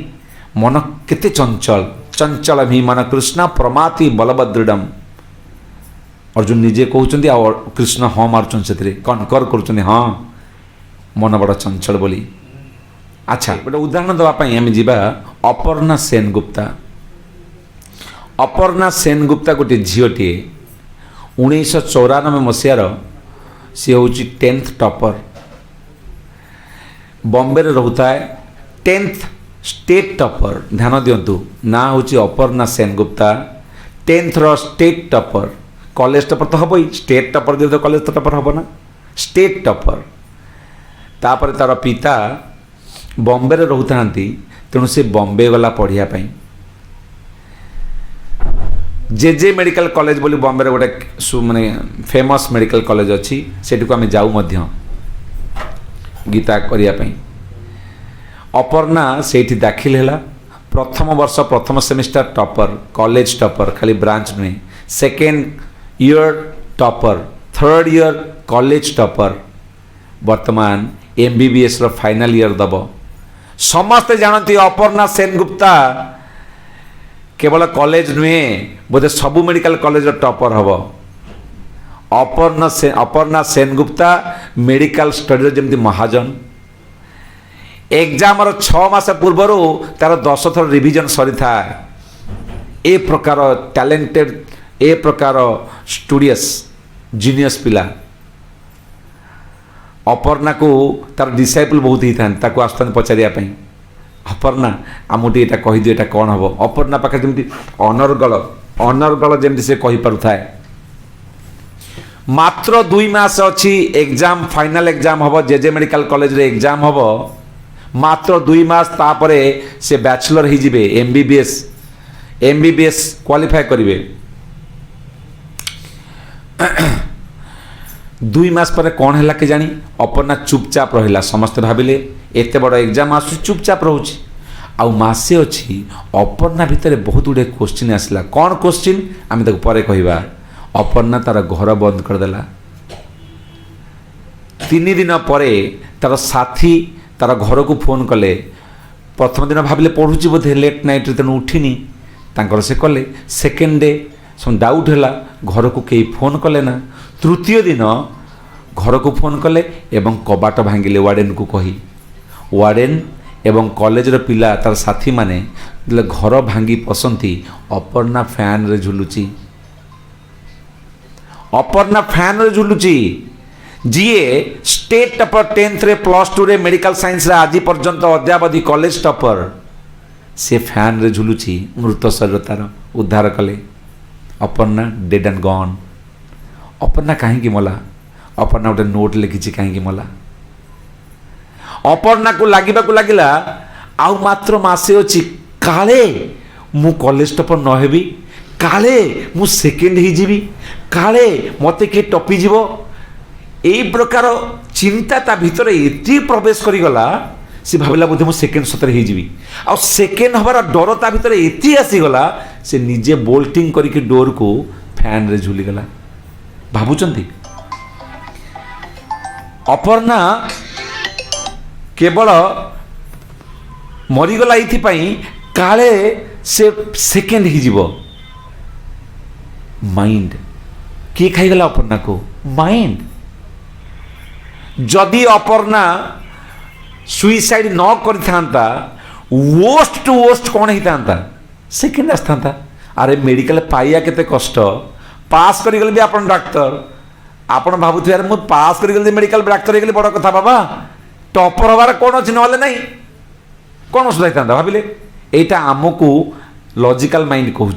मन केते चंचल चंचल भी मन कृष्ण प्रमाति बलभद्रडम। अर्जुन निजे कहते कृष्ण हाँ मार्चन से कनकर कर हाँ मन बड़ चंचल बोली। अच्छा गोटे उदाहरण देवाई आम जा अपर्णा सेनगुप्ता। अपर्णा सेनगुप्ता गोटे झीटे 1994 मसीहार सी हूँ 10th टॉपर, बॉम्बे रोता है 10th स्टेट टॉपर। ध्यान दिंतु ना हूँ Aparna Sengupta 10th state topper. College topper तो हम ही, स्टेट टॉपर जो कॉलेज तो टॉपर हम ना, स्टेट टॉपर। तापर तार पिता बॉम्बे रोता तेणु से बॉम्बे गला पढ़ापी। जे मेडिकल कॉलेज बोली बॉम्बे रे गोटे माने फेमस मेडिकल कॉलेज अच्छी, सेठू आम जाऊ मध्य गीता करने। अपर्णा सेठी दाखिल है, प्रथम वर्ष प्रथम सेमिस्टर टॉपर, कॉलेज टॉपर खाली ब्रांच नुहे, second year topper, third year college topper, वर्तमान MBBS रो फाइनल ईयर दब। समस्ते जानती अपर्णा सेनगुप्ता केवल कॉलेज नुहे बोधे सबू मेडिकल कॉलेज टॉपर हम। अपर्णा सेनगुप्ता मेडिकल स्टडी जमी महाजन। एग्जाम 6 मास पूर्वर तार 10 थर रिविजन सरी था। ए प्रकार टैलेंटेड, ए प्रकार स्टूडियस जीनियस पिला। अपर्णा को तार डिसाइपल बहुत ही था, आसता पचारियापी अपर्णा आमु ये कहीदि ये कौन हम। अपर्णा पाखे जमी अनर्गल जमी से कही पारुଥାଏ। मात्र 2 मास अच्छी एग्जाम, फाइनल एग्जाम हम, जे मेडिकल कॉलेज रे एग्जाम हम, मात्र 2 मास तापरे से बैचलर ही जिबे, MBBS क्वालिफाई करिवे। 2 मास पर कौन है कि जानी अपर्णा चुपचाप रहा। समस्ते भाविले एत बड़ एग्जाम आस चुपचाप रोचे। आउ मासे अच्छी अपर्णा भितर बहुत गुड़े क्वेश्चन आसला। कौन क्वेश्चन आम ताको परे कहवा। अपर्णा तार घर बंद करदेला। 3 दिन पर तार साथी तार घर को फोन कले। प्रथम दिन भाविले पढ़ुची बोधे लेट नाइट तेणु उठिनी, तांकर से कले। सेकेंड डे सब डाउट है, घर को कई फोन कले ना। तृतीय दिन घर को फोन कले एवं कबाट भांगिले वार्डेन को कही। वार्डेन एवं कॉलेज रो पिला तार साथी माने घर भांगी पसंती अपर्णा फैन रे झुलुची। अपर्णा फैन रे झुलुची जीए स्टेट टॉपर 10th रे +2 रे मेडिकल साइंस रे आज पर्यंत अद्यावधि कॉलेज टॉपर, से फैन रे झुलुची। मृत शरीर तार उद्धार कले। Aparna dead and gone. Aparna कहीं मला। अपर्णा गोटे नोट लिखी कहीं मला। अपर्णा को लगिला आउ मात्र मासे अच्छी काले मु कॉलेज टॉपर न हेबी, काले मु सेकेंड ही जीवी, काले मते के टपी जीवो। एई प्रकार चिंता ता भीतर एति प्रवेश करी गला, से भाविला बोधे मु सेकेंड सतर ही जीवी। आ सेकेंड हबार डर ता भीतर एति आसी गला, से निजे बोल्टिंग करके डोर को फैन रे झुली गला। भाबुचंती अपर्णा केवल मरीगला ये काले से सेकेंड ही जीव। माइंड किए खाईगला अपर्णा को? माइंड। जदि अपर्णा सुइसाइड न करता वर्स्ट टू वर्स्ट कौन होता? सेकेंड आसता। अरे मेडिकल पाइया केते कष्ट। पास कर भी आपन डाक्तर, आपन भावुथे यार मु पास कर मेडिकल डाक्तर हो गली बड़ कथा बाबा, टॉपर हबार कौन अच्छी ना नहीं कौन असुविधा था भाविले। यहाँ आमको लॉजिकल माइंड कहूँ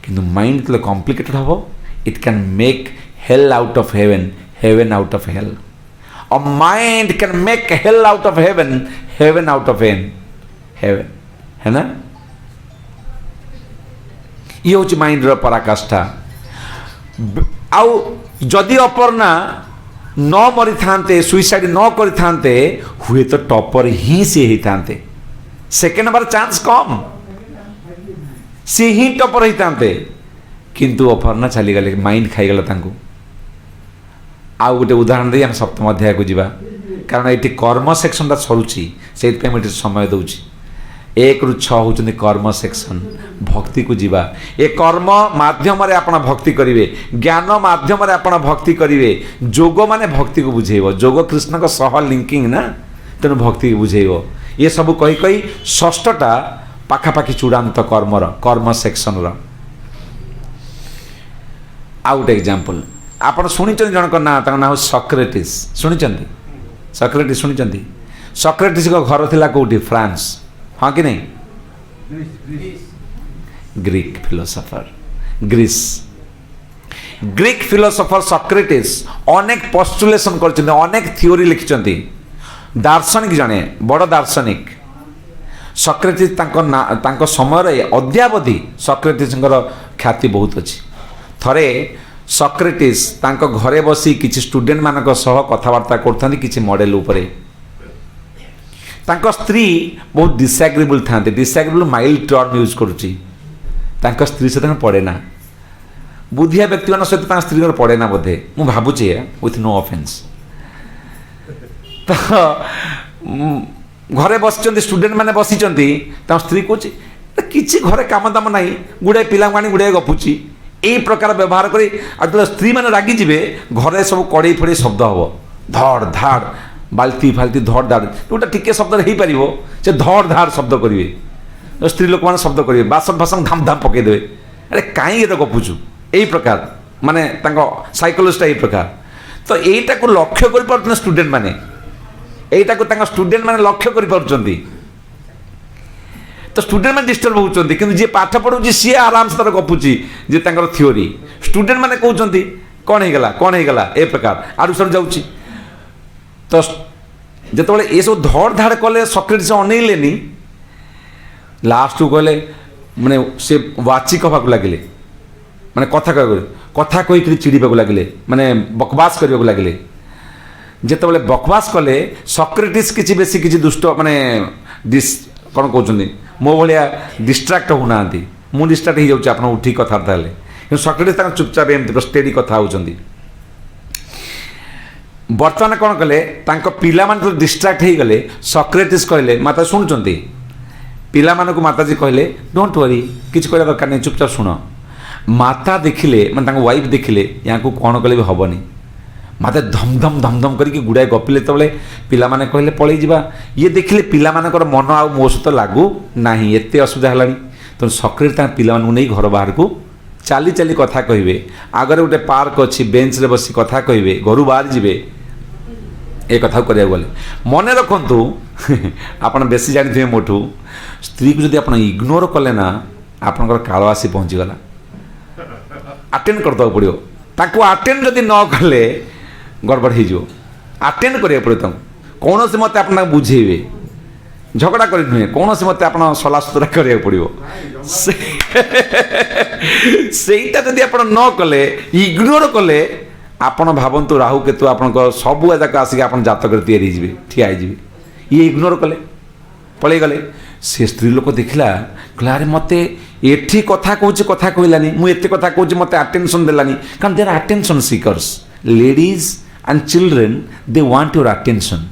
कि माइंड जो कॉम्प्लिकेटेड हम, it can make hell out of heaven, heaven out of hell. A mind can make hell out of heaven, heaven out of heaven, है ना। ये हूँ माइंड पराकाष्ठा। आउ जदि अपर्णा न मरी थांते सुइसाइड न करि थांते हुए तो टॉपर ही से ही थांते सेकेंड नंबर चांस कम सी ही टॉपर ही थांते किंतु अपर्णा चली गले माइंड खाई गला तांको आउ गोटे उदाहरण दे हम सप्तम अध्याय को जीवा कारण ये कर्म सेक्शन सरुची से समय दूची 1 ରୁ 6 होचंदी कर्म सेक्शन भक्ति को जीवा ए कर्म माध्यम रे आपण भक्ति करिवे ज्ञान माध्यम रे आपण भक्ति करिवे जोग माने भक्ति को बुझेइबो जोग कृष्ण को सह लिंकिंग ना तेनु भक्ति को बुझेइबो ये सब कही कही षष्ठटा पाखापाखि चूड़ांत कर्म सेक्शन रो आउट एग्जांपल आपण सुनिचंदी जनक ना ता ना सॉक्रेटिस सुनिचंदी सॉक्रेटिस सुनिचंदी सॉक्रेटिस को घर थिला कोठी फ्रांस हाँ कि नहीं Greek philosopher Greek philosopher Socrates अनेक पोस्टुलेशन करछन्ते अनेक थ्योरी लिखिछन्ते दार्शनिक जने बड़ दार्शनिक सॉक्रेटिस तांको समय रे अद्यावधि सॉक्रेटिस ख्याति बहुत अछि थरे सॉक्रेटिस तांको घरे बसी किछि स्टूडेंट मानक सह कथावार्ता करथांती किछि मॉडल उपरे तांको स्त्री बहुत डिसएग्रीबल थांते डिसएग्रीबल माइल्ड टर्म यूज करुची तांको स्त्री सहित पड़े ना बुद्धिया व्यक्ति मान सहित तांको स्त्री पड़े ना बोधे मु भाबुची विथ नो ऑफेंस तो घरे बसिचंती स्टूडेंट माने बसिचंती ता स्त्री कोची किछि घरे काम दाम नाही गुडे पिला मानी गुडे गपुची एई प्रकार व्यवहार करी आ स्त्री माने रागी जिवे घरे सब कड़े फड़े शब्द हबो धड़ धाड़ बाल्टी फाल्टी धड़ धाड़ जोटा टिके शब्द हो पार से धड़ धाड़ शब्द करेंगे स्त्री लोक मैंने शब्द करेंगे बासन फासन धाम धाम पकईदे अरे कहीं ये गपुचु यही प्रकार माने साइकोलॉजिस्ट यही प्रकार तो यहीटा को लक्ष्य कर स्टूडेंट माने यहीटा को स्टूडेंट माने लक्ष्य कर तो स्टूडेंट मैंने डिस्टर्ब होती कि जी पाठ पढ़ुची सी आराम से तार गपुची जी थ्योरी स्टूडेंट मैंने कहते कौन होगा ए प्रकार आड़ू सर जाऊँगी तो जिते ये सब धड़ धाड़ कले सॉक्रेटिस अनैलेनी लास्ट को कहले माने से वाचिक हवाक लगे माने कथा कही चिड़ीबा लगे माने बकवास करने लगे जिते बकवास कले सॉक्रेटिस किसी बेसी किसी दुष्ट माने कौन कहते मो भाया डिस्ट्राक्ट होना मु डिस्ट्राक्ट हो जाऊँ आप उठी कथबार्ता हेल्ले सॉक्रेटिस चुपचाप एमती स्टेडी कथा होती बर्तमान कौन कले पिला मान डिस्ट्राक्ट हो गले सॉक्रेटिस कहले माता शुणुंट पिला मानक माताजी कहले डोंट वरी किसी कहला दरकार नहीं चुपचाप शुण माता देखिले मैं वाइफ देखिले या कौन कले भी हेनी माता धम धम करके गुड़ाए गपिले तबले पिला माने कहले पलि जावा ये देखिले पिला मानकर मन आ मो सहित लागू ना एत असुविधा है तो सॉक्रेटिस पिला नहीं घर बाहर को चाली चाली कथा कहे आगे गोटे पार्क अच्छी बेंच रे बसी कथा कहे घर बाहर जी ए कथा करा गले मन रखु आपड़ बेसी जानी मोठू स्त्री को जब आप इग्नोर कले ना आपंकर काल आसी पहुँचीगला अटेंड करदे पड़ो ताको अटेंड जदि न कले गड़बड़ हो अटेंड करा पड़ो कौन से मत आप बुझेबे झगड़ा कर नुहे कौन से मत आप सला सुतरा करा पड़ो सेटा जदि आप न कले इग्नोर कले आपण भावतु राहु केतु आप सबू जाक आसिक आप जातक या ठिया ये इग्नोर कले पलि गले से स्त्री लोक देखला कहला अरे मत एठी कथा कहलानी मुझे कथा कहूँ मत अटेंशन देलानी कारण there attention seekers ladies and children they want your attention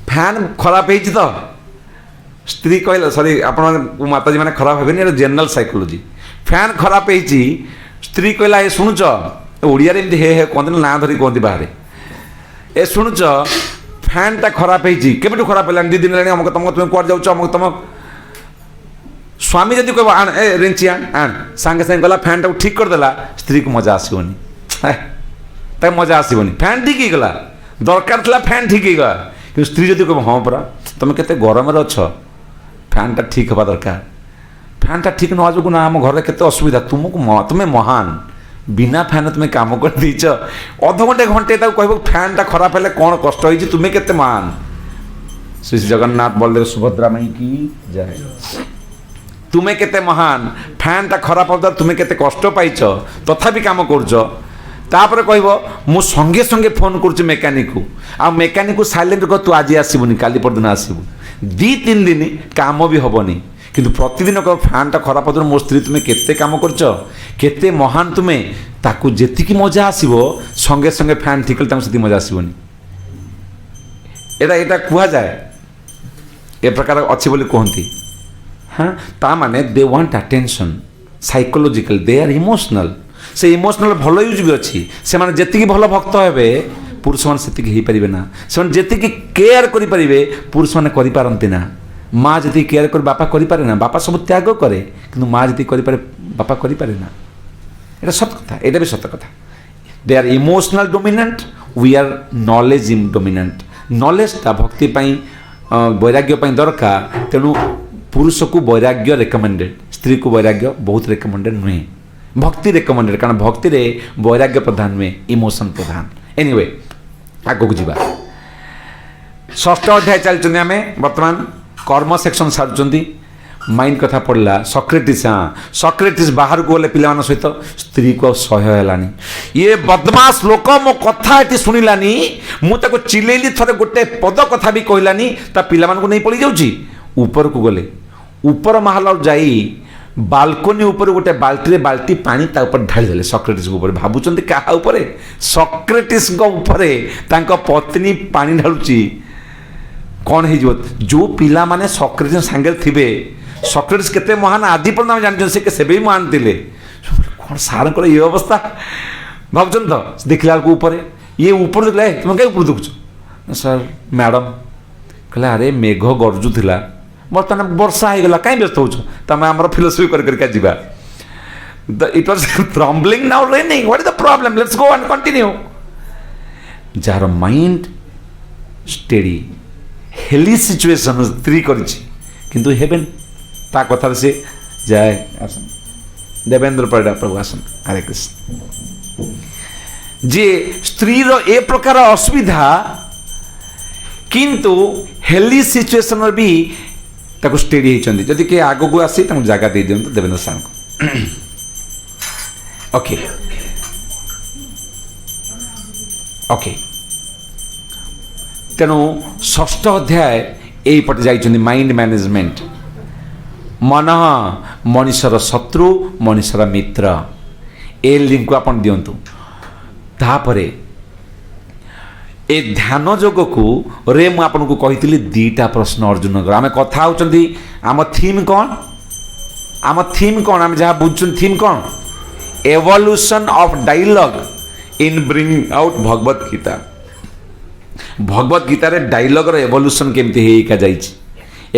fan खराब है तो स्त्री कहला सॉरी आप माताजी मैंने खराब हे जनरल साइकोलॉजी फैन खराब है स्त्री कहला ये शुणुच ओडिया रे हे हे कहते ना धरी कहते बाहर ए शुणुच फैनटा खराब है खराब है 2 दिन अमुक तमक तुम कौन जाऊँ अमुक तमक स्वामी जब कह आण ए रेंची आण सांगे सांगे गला फैनटा ठीक करदेला स्त्री को मजा आसोनी मजा आसोनी फैन ठीक ही गला दरकार था फैन ठीक ही गला कि स्त्री जब कह हाँ परा तुम के गरम अच्छ फैनटा ठीक हवा दरकार फैनटा ठीक न जो ना आम घर के असुविधा तुमको तुम्हें महान बिना फैन तुम्हें काम कर दीच अध घंटे घंटे कह फैनटा खराब है कौन कष्ट हो तुम्हें केते मान श्री जगन्नाथ बलदेव सुभद्रा मई की जाए तुम्हें केते महान फैनटा खराब हो तुम्हें केते कष्ट पाइच तथापि काम कर तापर कहब मु संगे संगे फोन करुच्ची मेकानिक को आ मेकानिक को साइलेंट कह तू आज आसबुनि काली परदिन आसबु 2-3 दिन काम भी हेनी किंतु प्रतिदिन कह फैनटा खराब हो मो स्त्री तुम्हें केते काम करछ केते महान तुम्हें ताकू जेतिकी मजा आसो संगे संगे फैन ठीक से मजा आसबनि एटा कह जाए ए प्रकार अच्छी बोली कहती हाँ ता माने they want attention psychological they are emotional से इमोशनल भल यूज भी अच्छी से माने जेतिकी भल भक्त हेबे पुरुष मान सेतिकी हो पारिबे ना से जेतिकी केयर करि परिबे पुरुष माने करि पारंती ना माँ जी केयर कर बापा करि पारे ना बापा सब त्याग करे किंतु माँ जी करि पारे बापा करि पारे ना एटा सत कथा एटा भी सत कथा they are emotional dominant we are knowledge in dominant नॉलेजटा भक्ति पाई वैराग्य पाई दरकार तेणु पुरुष को वैराग्य रेकमेंडेड स्त्री को वैराग्य बहुत रेकमेंडेड नुहे भक्ति रेकमेंडेड कारण भक्ति रे वैराग्य प्रधान नुहे इमोशन प्रधान एनीवे आगो को जीवा 6ठ अध्याय चलते आम बर्तमान कर्म सेक्शन सारुंच माइंड कथा पड़ला सक्रेटिस हाँ सक्रेटिस बाहर को गले पिला सहित स्त्री को सह्य है ये बदमाश लोक मो कथा ये शुणिलानी मुझे चिलेली थरे गोटे पद कथा भी कहलानी ता पिला नहीं पड़ी जाऊँगी ऊपर को गले ऊपर महल जाई बालकोनी ऊपर गोटे बाल्टी बाल्टी पानी ता ऊपर ढाली देले सक्रेटिस ऊपर भावुं क्या सक्रेटिस पत्नी पानी ढालुची कौन हो जो पिला माने सक्रेटिस सांगे थे सक्रेटिस केते महान आदि पर जान से भी महान थे कौन सार ये अवस्था भावुन तो देखला ऊपर ये ऊपर देखला तुम कहीं ऊपर देखुच सर मैडम कहले अरे मेघ गरजुला बर्तमान वर्षा हो गला कहीं व्यस्त होमें आम फिलोसफी करके it was trembling now raining what is the problem let's go and continue जार माइंड स्टेडी हेली सिचुएशन स्त्री किंतु हेबेन ता कथा से जाए आसन देवेंद्र परिडा प्रभु आसन हरे कृष्ण जे स्त्री रो ए प्रकार असुविधा किंतु हेली सिचुएशन भी ताको स्टेडी होती जदि किए आग को आसी जगह दे दिंतु देवेंद्र सार को ओके ओके तेणु 6ठ अध्याय यहीपटे जाइछन्ति माइंड मैनेजमेंट मन मनीषर शत्रु मनीषर मित्र ए लिंक को आपण दिंतु तापरे ए ध्यान जोग को रे मु आपन को कही 2टा प्रश्न अर्जुन आम कथा होचंती आम थीम कौन आम जहाँ बुझुन थीम कौन evolution of dialogue in bring out Bhagavad Gita Bhagavad गीतार डायलॉगर एवोल्यूशन केमती होइका जाइछि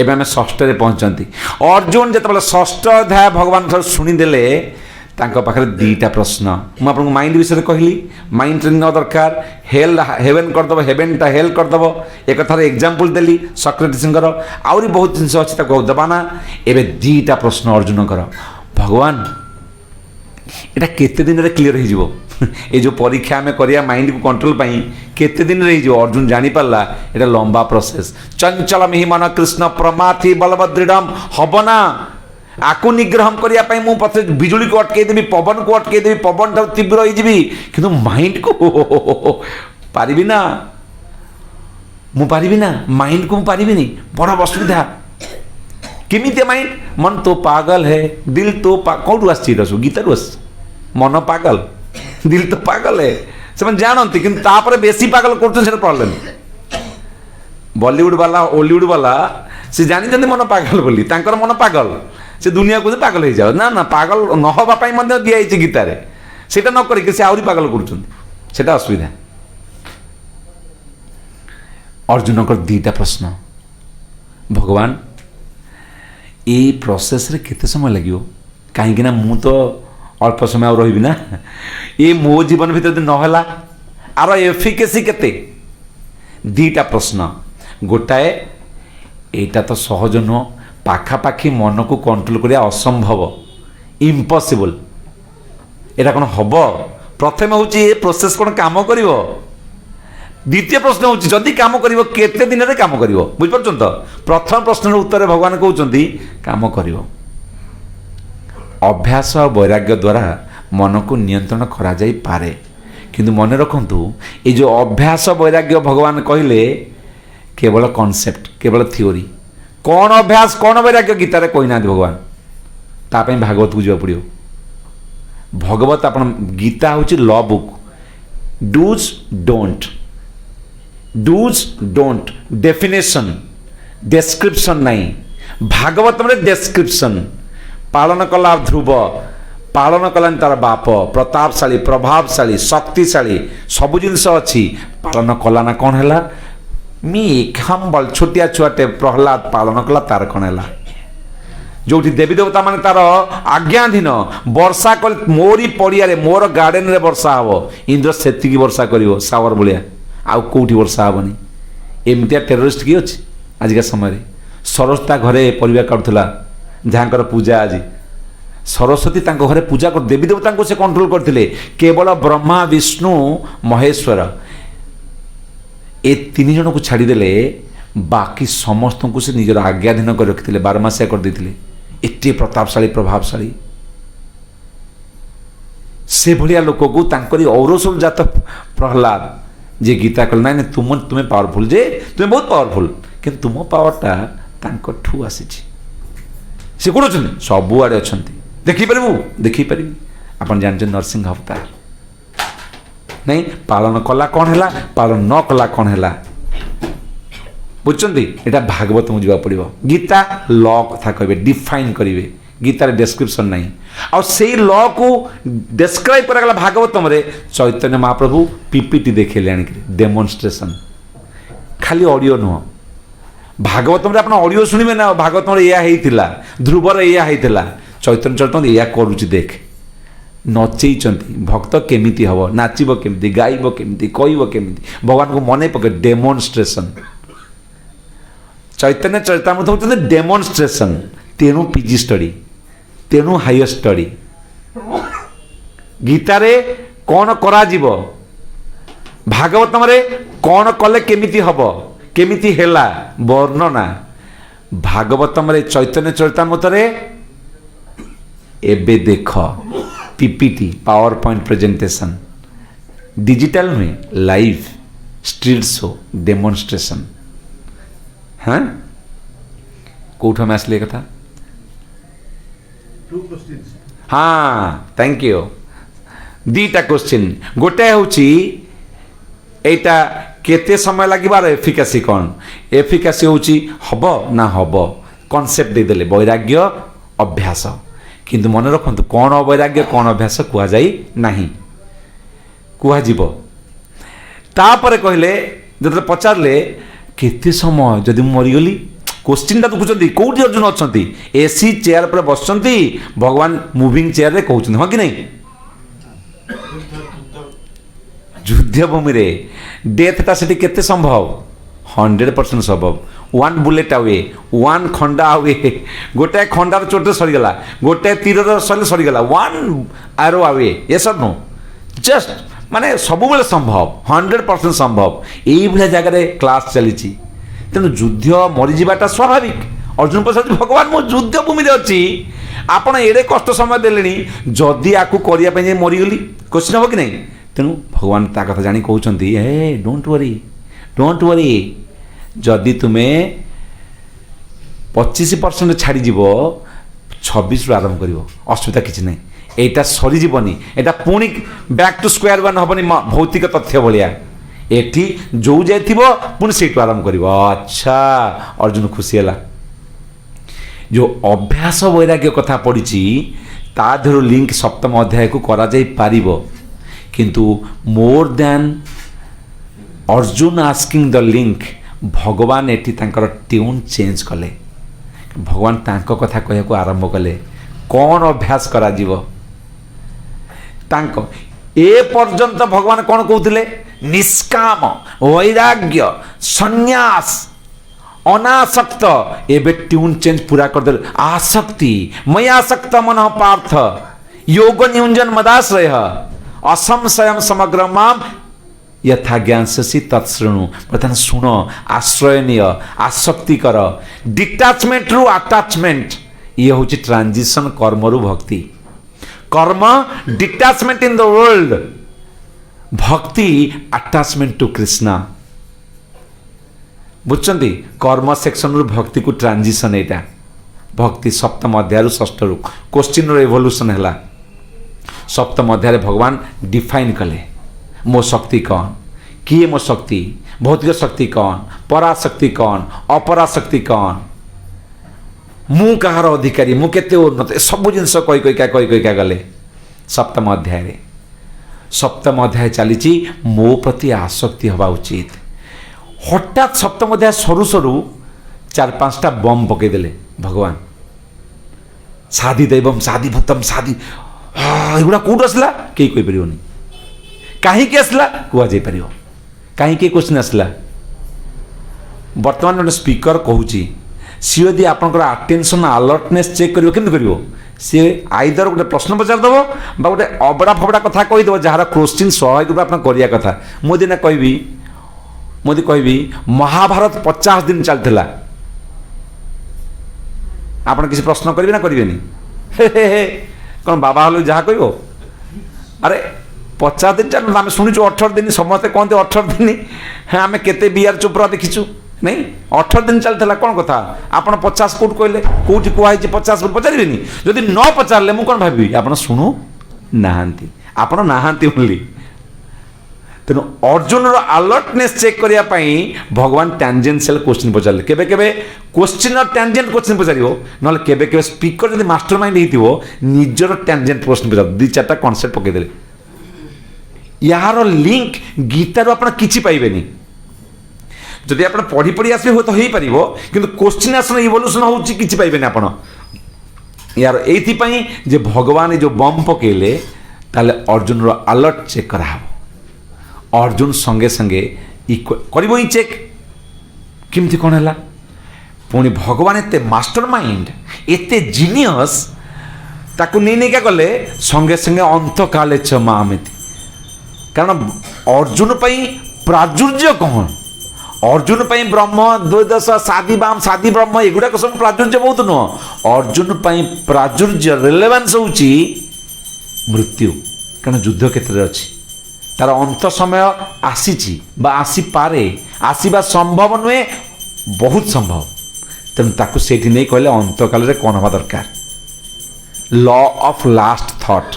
एबे आम 6ठ रे पहुंचंती अर्जुन जतबेले 6ठ अध्याय भगवान ठार शुणीदेले तांको पाखरे 2टा प्रश्न मु आपन माइंड विषय कहली माइंड ट्रेनिंग दरकार हेल हेवन करदब हेवेनटा हेल करदब एक कथार एग्जांपल देली सक्रेटिसंकर आउरी बहुत जिनस अछि ताको दबाना एबे 2टा प्रश्न अर्जुन कर भगवान एटा केते दिन रे क्लियर हो जिवो ये जो परीक्षा आम करिया माइंड को कंट्रोल पाई केते दिन रे जो अर्जुन जानी पारला एटा लंबा प्रोसेस चंचल मिहि मन कृष्ण प्रमाथि बलभद्रडम हबना आकु निग्रह करिया पाई मु पथे बिजुली को अटके देबी पवन को अटके देबी पवन ता तीव्र होई जिवि किंतु माइंड को पारिबी ना मु पारिबी ना माइंड को मु पारिबी नहीं बड़ असुविधा केमिते माइंड मन तो पागल है दिल तो कौटू आसी रसु गीतारू आस मन पागल दिल तो पागल है से जानती कि बेसी पागल कर प्रॉब्लम बॉलीवुड वाला हॉलीवुड वाला से जानी मन पागल बोली तांकर मन पागल से दुनिया को पागल हो जाओ ना ना पागल न हवा दिखाई गीतार से न करके से आहरी पागल कर असुविधा अर्जुन को 2टा प्रश्न भगवान ये प्रोसेस रे केते समय लगे कहीं मु तो अल्प समय और रही ना ये मो जीवन भीतर नहला आर एफिकेसी केते 2टा प्रश्न गोटाए एटा तो सहज नुह पाखापाखि मन को कंट्रोल करिया असंभव इम्पॉसिबल एटा कौन हम प्रथम हूँ ये प्रोसेस कौन काम करिवो द्वितीय प्रश्न हूँ जदि काम करिवो केते दिन रे काम करिवो बुझिपारछन तो प्रथम प्रश्न उत्तर भगवान कहउचंती काम करिवो अभ्यास और वैराग्य द्वारा मन को नियंत्रण करा जाई पारे किंतु मन रखु ये जो अभ्यास वैराग्य भगवान कहले केवल कॉन्सेप्ट केवल थियोरी कौन अभ्यास कौन वैराग्य गीतार कहना भगवान ताप भागवत को जा पड़ो भगवत आप गीता हूँ law book does don't definition description नहीं भागवत में डेस्क्रिप्शन पालन कला ध्रुव पालन कला तार बाप प्रतापशाली प्रभावशाली शक्तिशाली सबु जिनस अच्छी पालन कला ना कौन है मीक हम्बल छोटिया छुआटे प्रहलाद पालन कला तार कौन है जो देवी देवता मान तार आज्ञाधीन वर्षा कल मोरी पड़िया मोर गार्डेन रे वर्षा हम इंद्र से वर्षा कर सावर भाया आउ कौटी वर्षा हेनी एमतिया टेरोरिस्ट किए अच्छे आजिका समय सरस्वती घरे परिवा काटुला जहाँ पूजा आज सरस्वती घरे पूजा कर देवी देवता को से कंट्रोल करते केवल ब्रह्मा विष्णु महेश्वर ए तीन जन को छाड़देले बाकी समस्त को से निजर आज्ञाधीन कर रखिते बारमासिया कर देते एटे प्रतापशाली प्रभावशाली से भलिया लोक को तांकरी औरसुल जात प्रहलाद जे गीता कल ना तुम्हें पावरफुल जे तुम्हें बहुत पावरफुल कि तुम पावरटा तांकठू आसी से कौन अच्छा सबुआड़े अच्छा देखिपर आप जानते नरसिंह अवतार नहीं पालन कला कौन है पालन न कला कौन है बुझे यहाँ भागवत में जावा पड़ो गीता लॉ कथा कहे डिफाइन करेंगे गीतार डेस्क्रिप्शन नहीं आ से लॉ को डेस्क्राइब करागला भागवत में चैतन्य महाप्रभु पीपीटी देखेले आनिक डेमोन्स्ट्रेशन खाली ऑडियो नुह भागवत में अपना ऑडियो शुणवे ना भागवत में या ध्रुवर या चैतन्य चैतन्य या करुच्ची देख नचेइचंती भक्त केमिति हबो नाचिबो केमिति गाइबो केमिति कहइबो केमिति भगवान को मने पके डेमोन्स्ट्रेशन चैतन्य चरितामृत होते डेमोन्स्ट्रेशन तेणु पीजी स्टडी तेणु हायर स्टडी गीतारे कौन करा जीवो भागवतम रे कौन कले केमिति हबो केमिति हेला वर्णना भागवतम रे चैतन्य चरितामृत रे एबे देख PPT power point presentation digital में लाइव स्ट्रीट शो डेमोन्स्ट्रेशन हाँ कौट में आसले कथा हाँ थैंक यू दीटा क्वेश्चन गोटे हूँ एटा केते समय लगे एफिकासी कौन एफिकासी हूँ हम ना हम कॉन्सेप्ट देदेले वैराग्य अभ्यास किंतु मन रखु कौन वैराग्य कौन अभ्यास कह नहीं कह तापर कहले जो पचारे केते समय जदि मरीगली क्वेश्चन टा देखुं कौटी अर्जुन अच्छा एसी चेयर पर बस भगवान मुविंग चेयर रे कहते हाँ कि नहीं युद्ध भूमि रे डेथटा से केते संभव 100% संभव वन बुलेट आवे वन खंडा आवे गोटे खंडार चोट सरीगला गोटे तीर सरीगला वन आरो आवे ये सब नो जस्ट माने सब बेले संभव 100% संभव यही भाया जगह क्लास चली तेणु युद्ध मरीजाटा स्वाभाविक अर्जुन पचार भगवान मो युद्ध भूमि अच्छी आपण एडे कष्ट समय देले जदि आपको करने मरीगली क्वेश्चन हम कि नहीं तेणु भगवान ता कथा जानी कहते हे डोंट वरी जदि तुम्हें 25% छाड़ीज 26 आरंभ कर असुविधा किसी नहीं एटा सरीजनी एटा पुणी बैक टू स्क्वायर वन हेनी भौतिक तथ्य भाया एटी जो जाइथिबो पुणी से आरंभ कर अच्छा अर्जुन खुशी है जो अभ्यास वैराग्य कथा पड़ी ताधर लिंक सप्तम अध्याय को करा जाई पारिबो किंतु more than Arjun asking the link भगवान एटी तांकर ट्यून चेंज कले भगवान तांको कथा कहया को आरंभ कले कौन अभ्यास करा जीवो तांको ए पर्यंत भगवान कौन कहते निष्काम वैराग्य संन्यास अनासक्त एबे ट्यून चेंज पूरा कर दे आसक्ति मयासक्त मन पार्थ योग नियुंजन मदाश्रय असंशयम समग्र माम यथा ज्ञानसी तत्शृणु बर्तमान शुण आश्रयनीय आसक्ति कर डिटाचमेंट रु अटैचमेंट ये हूँ ट्रांजिशन कर्म रु भक्ति कर्म डिटाचमेंट इन द वर्ल्ड भक्ति आटाचमेंट टू कृष्णा बुझुंट कर्म सेक्शन रु भक्ति को ट्रांजिशन एटा भक्ति सप्तम अध्याय षष्ठ रु क्वेश्चन रो एवोल्यूशन है सप्तम अध्याय भगवान डिफाइन कले मो शक्ति कौन किए मो शक्ति भौतिक शक्ति कौन पराशक्ति कौन अपराशक्ति कौन मु कहार अधिकारी मु केते उन्नत सब जिनस कही गले सप्तम अध्याय चली मो प्रति आसक्ति हवा उचित हठात सप्तम अध्याय सरू सरू 4-5टा बम पकईदे भगवान साधी दैवम साधी भूतम साधी एगुड़ा कौट आसला कई कहीपर कहीं आसला कहुई पार कहीं क्वेश्चन आसला बर्तमान गोटे स्पीकर कहूँ सी यदि आपंकर अटेंशन अलर्टनेस चेक कर सी आईदर गोटे प्रश्न पचारदेव बा गोटे अबड़ा फबड़ा कथा कहीदेव जार क्वेश्चन स्वाभाविक रूप आप करिया कथा मुझे ना कहबी महाभारत 50 दिन चलता आप किसी प्रश्न करेंगे ना करेंगे कौन बाबा हल जहाँ कह अरे 50 दिन चल आम शुणुचु 18 दिन समस्ते कहते 18 दिन हाँ आम के बिआर चोपड़ा देखीचु नहीं 18 दिन चलता कौन कथा आप 50 कौट कहले कौटी कहुई 50 पचारे जदि न पचारे मुझे कौन भावी आप शुणु नहांती आप नहांती ओनली तेणु अर्जुन अलर्टनेस चेक करने भगवान टैंजेंशियल क्वेश्चन पचारे केबे केबे क्वेश्चन और टैंजेंट क्वेश्चन पचार ना केबे केबे स्पीकर जब मास्टर माइंड हो निजर टैंजेंट प्रश्न पचार 2-4टा कनसेप्ट पकईदे यार लिंक गीतार आप किसी पाइबेनी जदि आप पढ़ी पढ़ी आसबे हुए तो हो पार कि क्वेश्चन आसन इवोल्यूशन होची किसी पाइबेनी आप यार ये जे भगवान जो बम पकेले ताले अर्जुन अलर्ट चेक करा अर्जुन संगे संगे करिबो ही चेक किमती कौन है पुणी भगवान एते मास्टर माइंड एते जीनियस ताकू नहीं क्या कले संगे संगे अंत काले च मामिति कारण अर्जुन प्राचुर्य कौन अर्जुन ब्रह्म द्वैदश साधी ब्रह्म एगुड़ाक सब प्राचुर्य बहुत नुह अर्जुन प्राचुर्य रिलेवेन्स होची मृत्यु कारण युद्ध क्षेत्र में अच्छी तार अंत समय आसी आसीपारे आसवा संभव नुहे बहुत संभव तेणु ताकू से नहीं कहले अंत काल कौन हवा दरकार law of last thought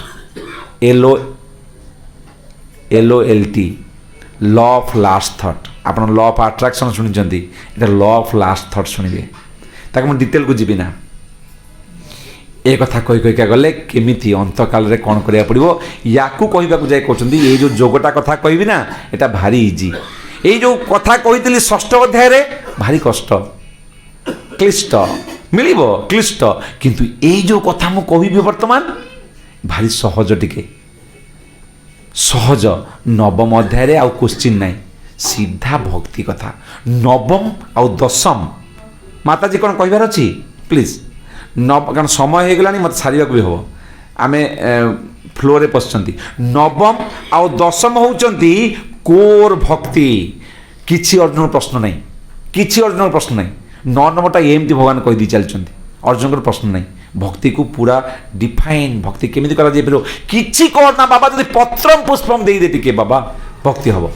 LOLT law of last thought आप लॉ ऑफ अट्राक्शन शुणी लॉ ऑफ लास्ट थॉट शुणवे ताकि मुझे डिटेल को जीवी ना ए कथा कही कहीका गले केमिति अंत काल रे कौन करिया पड़िबो याकू कहबा को जाय कहउछंती ए जो जोगटा कथा कहबी ना एटा भारी इजी ए जो कथा कहितली षष्ठ अध्याय रे भारी कष्ट क्लिष्ट मिलिबो क्लिष्ट किंतु ए जो कथा मु कहबी वर्तमान भारी सहज टिके सहज नवम अध्याय रे आउ क्वेश्चन नाही सीधा भक्ति कथा नवम आउ दशम माताजी कौन कहबार अछि प्लीज कारण समय हो गलानी मत सारे भी हम आम फ्लोरे पशुंट नवम आउ दशम होती कोर भक्ति किसी अर्जुन प्रश्न नहीं किसी अर्जुन प्रश्न नहीं 9 नंबरटा एमती भगवान कहीदी चलते अर्जुन प्रश्न नहीं भक्ति को पूरा डिफाइन भक्ति केमी कर किसी करना बाबा जब पत्रम पुष्पम दे टिके बाबा भक्ति हम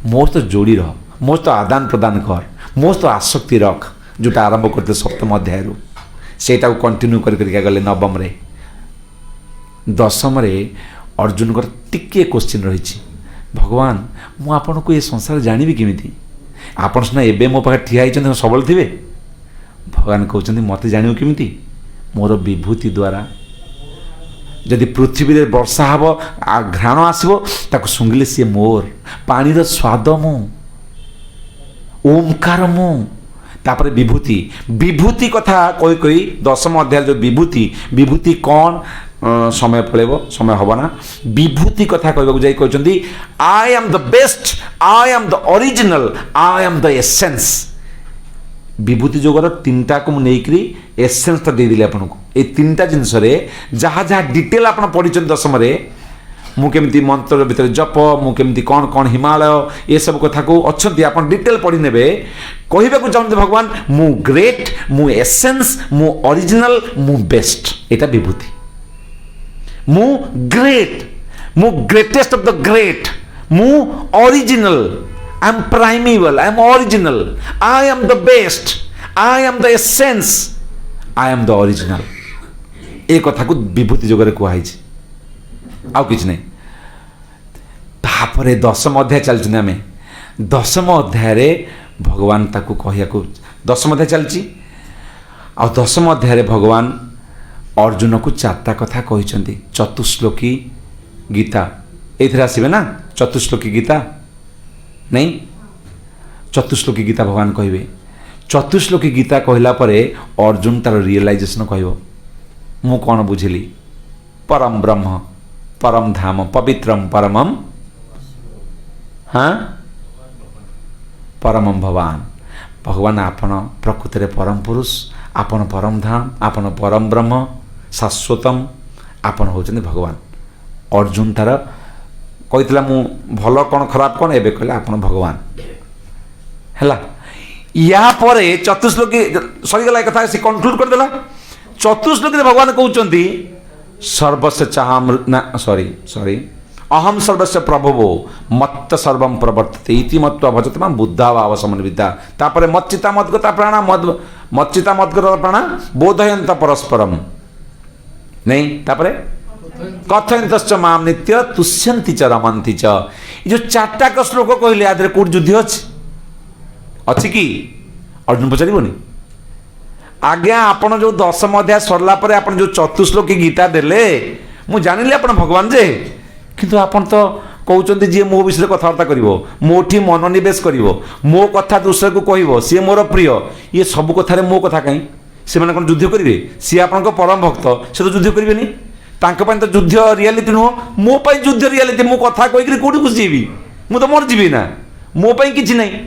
मो तो जोड़ी रह मो तो आदान प्रदान कर मो तो आसक्ति रख जोटा आरंभ करते सप्तम अध्याय सेटा कंटिन्यू करके गले नवम रे दशम रे अर्जुन को टिके क्वेश्चन रही भगवान मु आपन को ये संसार जानिबी केमिति आपन सुना एबे मो पाखे ठिया होइछन सबल थिबे भगवान कहउछन मते जानियो केमिति मोर विभूति द्वारा जदि पृथ्वी रे वर्षा हबो घ्राण आसीबो ताको सुंगिले सी मोर पानी रो स्वाद मु ओमकार मु तापर विभूति विभूति कथा कही कही दशम अध्याय जो विभूति कौन समय पड़ेब समय हम ना विभूति कथा कहवाक जाई कहते I am the best I am the original I am the essence विभूति जोगर 3टा को मुझे एसेंस तो देदेली आपको ये 3टा जिनस जहाँ जहाँ डिटेल आप पढ़ी दशम मुझे मंत्र भितर जप मुझे कौन कौन हिमालय ये सब कथा को अच्छा आप डिटेल पढ़ी ने कहवाक चाहते भगवान मु ग्रेट मु एसेंस मु ओरिजिनल मु बेस्ट एटा विभूति मु ग्रेट मु ग्रेटेस्ट ऑफ द ग्रेट मु original, I am primeval, I am original, I am the best, I am the essence, I am the original. ए कथा को विभूति जोगरे कहई आउ किछ नहीं। तापरे दशम अध्याय चलछि आमे, दशम अध्याय भगवान ताकू कहिया को, दशम अध्याय चलछि आ दशम अध्याय भगवान अर्जुन को चारटा कथा कहिसंती। चतुश्लोकी गीता एथिरे आसीबे ना, चतुश्लोकी गीता नहीं, चतुश्लोकी गीता भगवान कहबे। चतुश्लोकी गीता कहला परे अर्जुन तार रियलाइजेशन कहबो, मु कौन बुझिली, परम ब्रह्म, परम धाम, पवित्रम परमम, हाँ परमम भगवान। भगवान आपण प्रकृति रे परम पुरुष, आपण परम धाम, आपण परम ब्रह्म, शाश्वतम, आपण होचनी भगवान। अर्जुन तार कहितला मु भल कौन खराब कौन, एबे कहला आपण भगवान हैला। या परे चतुश्लोकी सरी गला कथा से कंक्लूड कर देला। चतुश्लोकी भगवान कहउचंती सर्वस्य चाहम ना सॉरी अहम सर्वस्य प्रभवो मत्त सर्वम प्रवर्तते इति मत्वा भजते मां बुद्धा भाव समन्विता। तापरे मच्चिता मद्गता प्राणा मच्चिता मद्गता प्राणा बोधयन्त परस्परम नहीं। तापरे कथयन्तश्च माम नित्य तुष्यन्ति च रमन्ति च। ये जो चारटा का श्लोक कहले आदरे कोड युद्ध अछि कि अर्जुन पचारिबोनी। आज्ञा आपण जो दशम अध्याय सरला परे आपण जो चतुश्लोकी गीता देले मु जानिले आपण भगवान जे, किंतु आपण तो कहउचंती जे मो विषय कथबार्ता करिवो, मोठी मनोनिवेश करिवो, मो कथा दूसरे को कहइवो, सी मोर प्रिय, ये सब कथारे मो कथा कहीं से माने कोन युद्ध करिवे? सी आपनको परम भक्त, से तो युद्ध करिवेनी। तांको पय तो युद्ध रियलिटी नो, मो पय युद्ध रियलिटी, मो कथा कहि कोठी बुझीबी, मु तो मर जीवी ना, मो पय किछि नहीं।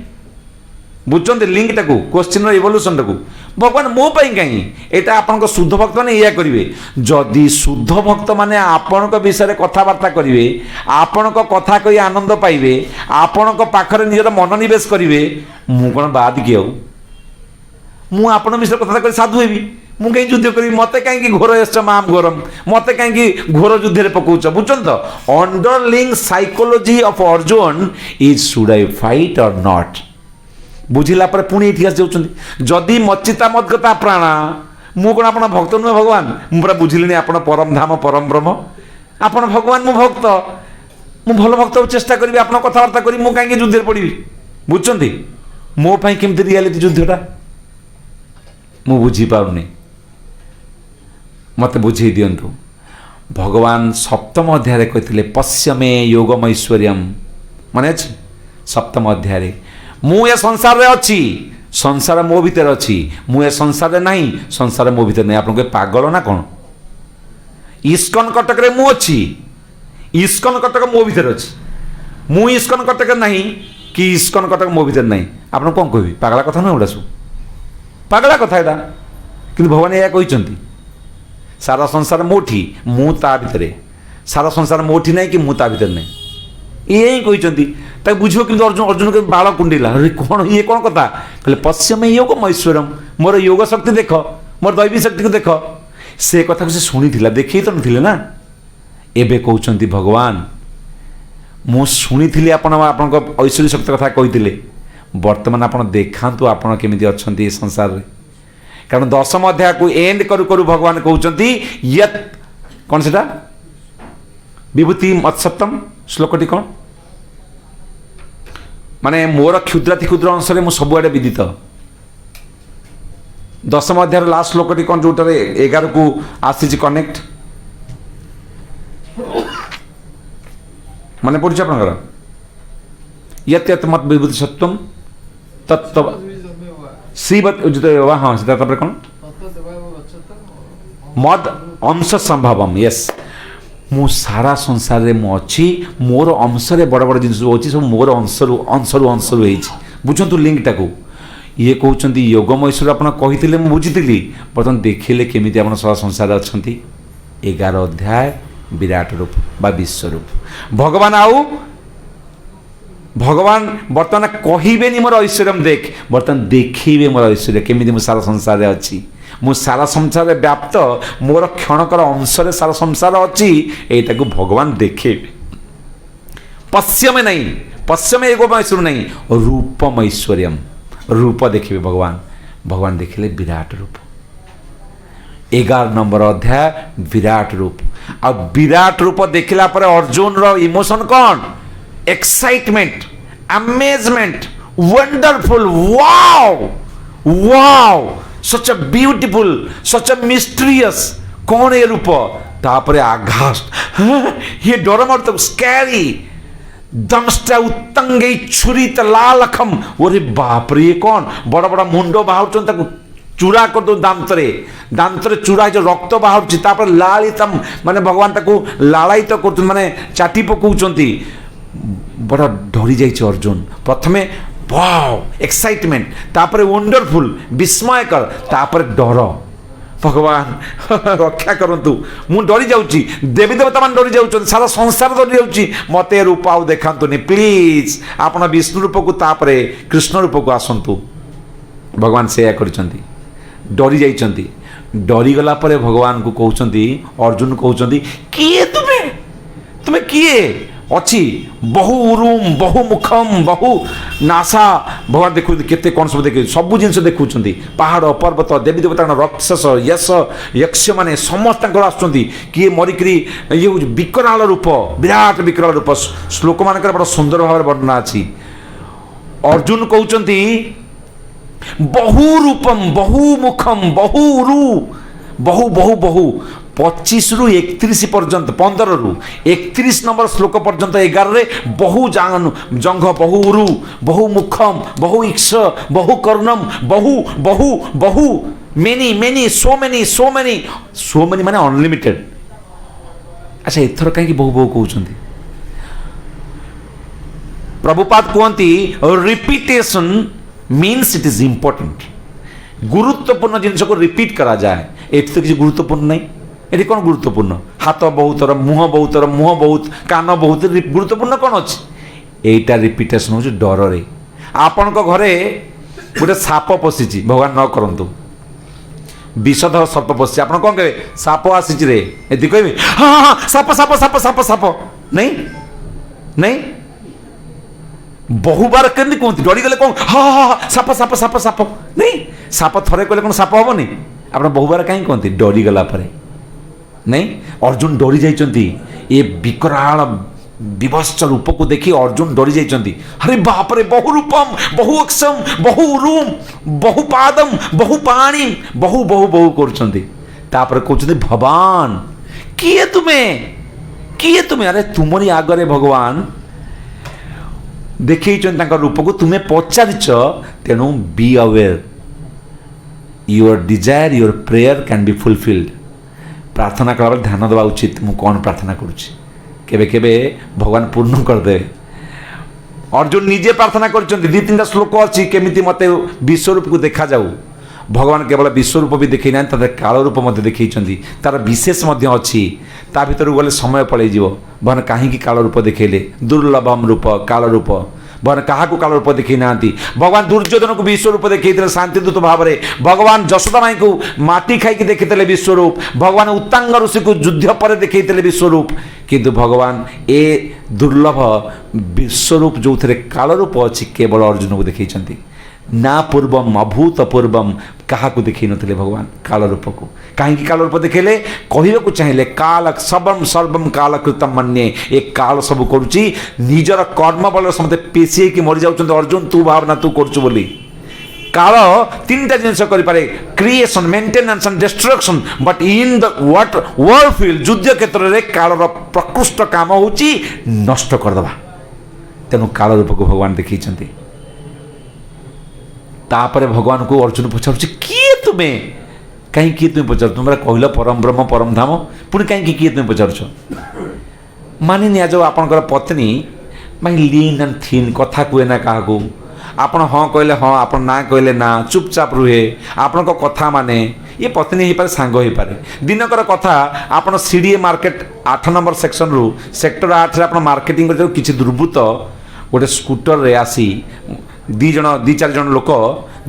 बुझते लिंक टाकू क्वेश्चन इवोल्यूशन टाकू भगवान मो पाई कहीं एटा आपन शुद्ध भक्त मैंने या करेंगे। जदि शुद्ध भक्त मैंने आपण विषय कथबार्ता करेंगे, आपण कथा कही आनंद पाइबे, आपण पाखरे निजर मनोनिवेश करेंगे, मु कौन बाद कि मु आपण विषय कथा कर साधु हेबी, मु कहीं युद्ध करी, मत कहीं घोर माम घोरम, मत कहीं घोर युद्ध पकाउच। बुझन तो underlying psychology of Arjun is should I fight और नॉट। बुझिला पर पुणी इतिहास जाउछन्ती जदि मच्चिता मद्गता प्राणा, मु कोन आपण भक्त नुहे भगवान, मु पूरा बुझिलिनी आपण परम धाम परम ब्रह्म, आपण भगवान मु भक्त, मु भल भक्त चेष्टा करी आपण कथबार्ता करी, मु काहे युद्ध पड़िबी। बुझछन्ती मो पई केमति रियलिटी युद्धटा मु बुझी पाउनी, मते बुझी दियंतु। भगवान सप्तम अध्याय कहते पश्यमे योगम ऐश्वर्यम, माने अछि सप्तम अध्याय मु ए संसार रे अछि, संसार मो भीतर अछि, मु ए संसार रे नहीं, संसार मो भीतर नहीं। आपन के पागल ना कोन? इस्कन कटक रे मु अछि, इस्कन कटक मो भीतर अछि, मु इस्कन कटक नहीं कि इस्कन कटक मो भीतर नहीं। आपन कोन कहबी? पागला कथा न उडासु, पागला कथा एटा। किंतु भगवान या कहिसंती सारा संसार मोठी, मु ता भीतरे, सारा संसार मोठी नहीं कि मु ता भीतर नहीं, ये कहते बुझो। कि अर्जुन के बाल कुंडेला, अरे कौन ये कौन कथा कहले पश्चिम योग ऐश्वर्यम, मोर योग शक्ति देख, मोर दैवी शक्ति को देख। से कथा को से शुणी देखी तो नथिले ना। एबे कहउचंती भगवान मु शुणी आपण ऐश्वर्य शक्ति कथा कहिथिले, वर्तमान आपण देखांतु आपण केमिति अछंती संसार रे। कारण दशम अध्याय को एंड करू करू भगवान कहउचंती यत कौन सेटा विभूति मत्सप्तम श्लोकटी कौन माने मोर क्षुद्राति क्षुद्र अंश में सब आड़े विदित। दशम अध्याय लास्ट श्लोकटी कौन जो 11 को आसी कनेक्ट माने पड़छ आपनकर यत यत मत विभूति सत्वम तत्व श्रीवत उजित। हाँ सीता कौन मद अंश संभवम। यस मु सारा संसार रे मु अच्छी, मोर अंश रे बड़ बड़ जिनिस होची सब मोर अंशरु अंशरु अंशरु हेची। बुझंतु लिंक टाकू ये कहउचंती योगम ऐश्वर्य आपण कहिथिले मु बुझिथिली, बर्तमान देखिले केमिति आपण सारा संसार अछंती। 11 अध्याय विराट रूप बा विश्व रूप भगवान आउ भगवान बर्तमान कहिबेनी मोर ऐश्वर्य देख, बर्तमान देखिबे मोर ऐश्वर्य केमिति मु सारा संसार रे अछि, मु सारा संसार रे व्याप्त, मोर क्षणकर अंश रे सारा संसार अछि, एटा को भगवान देखे। पश्यमे नहीं, पश्यमे एगो ऐश्वर्य नहीं, रूपम ऐश्वर्यम, रूप देखिए भगवान। भगवान देखिले विराट रूप। 11 नंबर अध्याय विराट रूप। अब विराट रूप देखला पर अर्जुन रो इमोशन कौन? Excitement, amazement, wonderful, wow wow, such a beautiful, such a mysterious. कौन ये रूप? तापरे आघात, ये डर मारत, स्कैरी, दंष्टा उत्तंगे छुरीत लालखम। ओरे बाप रे, कौन? बड़ा बड़ा मुंडो बाहुचन ताकू चूड़ा कर दो दांतरे, दांतरे चूड़ा जो रक्त बाहुची, तापर लालितम माने भगवान ताकू लालायित कर माने चाटी पकाउचंती। बड़ा डरी जाइए अर्जुन। प्रथमे वाओ एक्साइटमेंट, तापर वंडरफुल विस्मयकर, तापर डर। भगवान रक्षा करंतु, मु डरी जाउची, देवी देवता मान डरी जाउछन, सारा संसार डरी जाउची, मते रूप आउ देखांतुनी प्लीज। आपण विष्णु रूप को तापर कृष्ण रूप को आसंतु। भगवान सेया करचंती, डरी जाइछंती। डरी गला परे भगवान को कहउछंती, अर्जुन कहउछंती, किए तुमे? तुमे किए अच्छी? बहु उरुम, बहु मुखम, बहु नासा। भगवान देखु केते कौन सब देखे, सब जिन देखुंट, पहाड़ पर्वत देवी देवता राक्षस यश यक्ष माने समस्त आसुँच। किए मरिकी ये विकराल रूप, विराट विकराल रूप। श्लोक मान बड़ा सुंदर भाव वर्णना अच्छी। अर्जुन कहते बहु रूपम, बहु मुखम, बहु रु, बहु बहु बहु 25 रु 31 पर्यंत, 15 रु 31 नंबर श्लोक पर्यंत 11 रे बहु जंघ, बहु रु, बहु मुखम, बहु इक्ष, बहु कर्णम, बहु बहु बहु many many, so many so many, so many माने अनलिमिटेड। अच्छा एथर कहीं बहु बहु कहते? प्रभुपाद कहती repetition means it is important. गुरुत्वपूर्ण जिनस को रिपीट करा जाए, ये तो किसी गुरुत्वपूर्ण नहीं। ये कौन गुरुत्वपूर्ण? हाथ बहुत, मुह बहुत, मुह बहुत, कान बहुत, गुरुत्वपूर्ण कौन अच्छी? यहीटा रिपीटेशन हूँ डर रे। आपण घरे गोटे साप पशिची, भगवान न करंतु, विषधर सर्प पशि, आप कौन कहे? साप आसी रे, ये कहे हाँ हाँ साप साप साप साप साप, नहीं नहीं, बहुबार कहते कहते डरी गले कौन? हाँ हाँ साप साप साप साप, नहीं साप थरे कहले कौन साप हेनी? आप बहुबार कहीं कहते? डरी गला परे नहीं। अर्जुन डरी जाइछंती, ये विकराल विभत्स रूप को देखी अर्जुन डरी जाइछंती। अरे बाप रे, बहु रूपम, बहु अक्षम, बहु रूम, बहु पादम, बहु पाणी, बहु बहु बहु करछंती। तापर कहछंती भगवान किए तुमे? किए तुमे? अरे तुमरी आगरे भगवान देखैछन रूप को, तुम्हें पचारिच, तेणु be aware, your desire your prayer can be fulfilled. प्रार्थना कला ध्यान देवा उचित, मु कौन प्रार्थना करुच्ची, केबे केबे भगवान पूर्ण करदे। अर्जुन निजे प्रार्थना करछंती। 2-3टा श्लोक अच्छी केमिति मते विश्वरूप को देखा जाऊ। भगवान केवल विश्वरूप भी देखी ना, काल रूप मध्य देखी, तार विशेष अच्छी। ता भीतर गले समय पलि जीव। भगवान कहीं काल रूप देखले, दुर्लभम रूप काल रूप। भगवान क्या काल रूप देखी ना। भगवान दुर्योधन को विश्वरूप देखते शांतिदूत भाव में। भगवान जशोदा माई को माटी खाई देखते विश्वरूप। भगवान उत्तांग ऋषि को युद्ध पर देखते विश्वरूप। किंतु भगवान ए दुर्लभ विश्वरूप जो थे काल रूप अच्छी केवल अर्जुन को देखते ना पूर्वम अभूतपूर्वम क्या देखी नथिले भगवान काल रूप को। कहीं काल रूप देखेले कहवाक चाहिए काल सबम सर्वम काल कृतम मन्ये। एक काल सब करुच्ची निजर कर्म बल समझे पेशी कि मरी जाऊँ। अर्जुन तू भावना तू करुचु बोली। काल 3टा जिनस करे, creation maintenance and destruction. But in the what world field युद्ध क्षेत्र में काल प्रकृष्ट काम होची नष्ट करदबा। तेणु काल रूप को भगवान देखी। तापर भगवान को अर्जुन पचार किए तुम्हें? कहीं किए तुम्हें पचार? तुम कहल परम ब्रह्म परम धाम, पुणी कहीं किए तुम्हें पचार? मानि निया जो आपनकर पत्नी माइ लीन एंड थीन कथा कहे ना क्या आपन हाँ कहले हाँ, आपन ना कहले ना, चुपचाप रुहे, आपन को कथा माने। ये पत्नी हो पारे, सांग हो पारे। दिनकर कथा आपन सीडीए मार्केट 8 नंबर सेक्शन रु सेक्टर 8 रे आपन मार्केटिंग कर किछि दुर्बृत्त गोटे स्कूटर रे आसी 2-4 जन लोक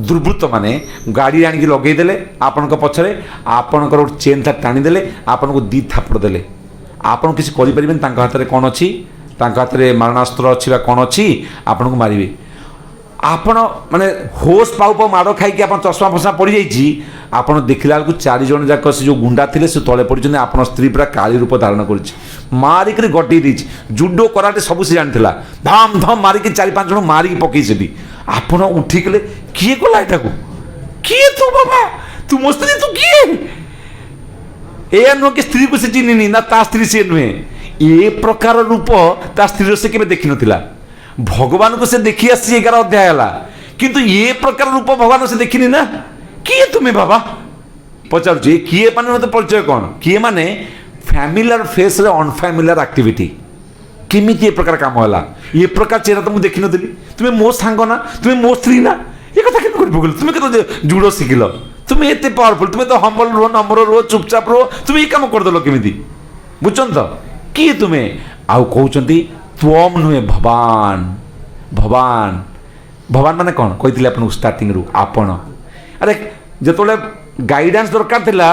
दुर्बृत्त माने गाड़ी आनिक लगेदेले आपण पछरे, आपणकर चेन था टाणीदेले, आपन को 2 थापड़ देले। आपन किसी करें हाथ में कौन अच्छी हाथ में मारणास्त्र अच्छी कौन अच्छी आपन को मारे आपण माने होश पाऊ पाऊ माड़ खाई चश्मा फसमा पड़ जाइए आपड़ देखला बेलू 4 जन जाक से जो गुंडा थे से तले पड़े आप स्त्री पूरा काली रूप धारण कर मारिक गटे दी जुडो कराटे सब से जानी धाम धाम मारिक 4-5 जन मारिक पकई से आपड़ उठिकले किए कला यहाँ किए तू बाबा तू मो स्त्री तू किए ए नुह कि स्त्री को से चिन्हनी ना ता स्त्री सी नुहे ए प्रकार रूप ता स्त्री से केवे देखी नथिला भगवान को से देखी आसी 11 अध्याय है किंतु ये प्रकार रूप भगवान से देखनी ना किए तुम्हें बाबा पचार किए माने मत परिचय कौन किए माने फैमिलियर फेस रे अनफैमिलियर एक्टिविटी केमिति ये प्रकार काम होला ये प्रकार चेहरा तो मुझे देखी नथली तुम्हें मो सांग ना तुम्हें मो स्त्री ना ये कथा केन कर पगल तुम्हें केतो जुड़ो सिखिल तुम्हें एते पावरफुल तुम्हें तो हम्बल रो नम्र रो चुपचाप रो तुम्हें ये काम कर दलो केमिति बुझछन तो किए तुम्हें आउ कहउचंती त्वम नुहे भगवान भगवान भगवान माने कौन कही आपन स्टार्टिंग रु आपण अरे जो गाइडेंस दरकार थिला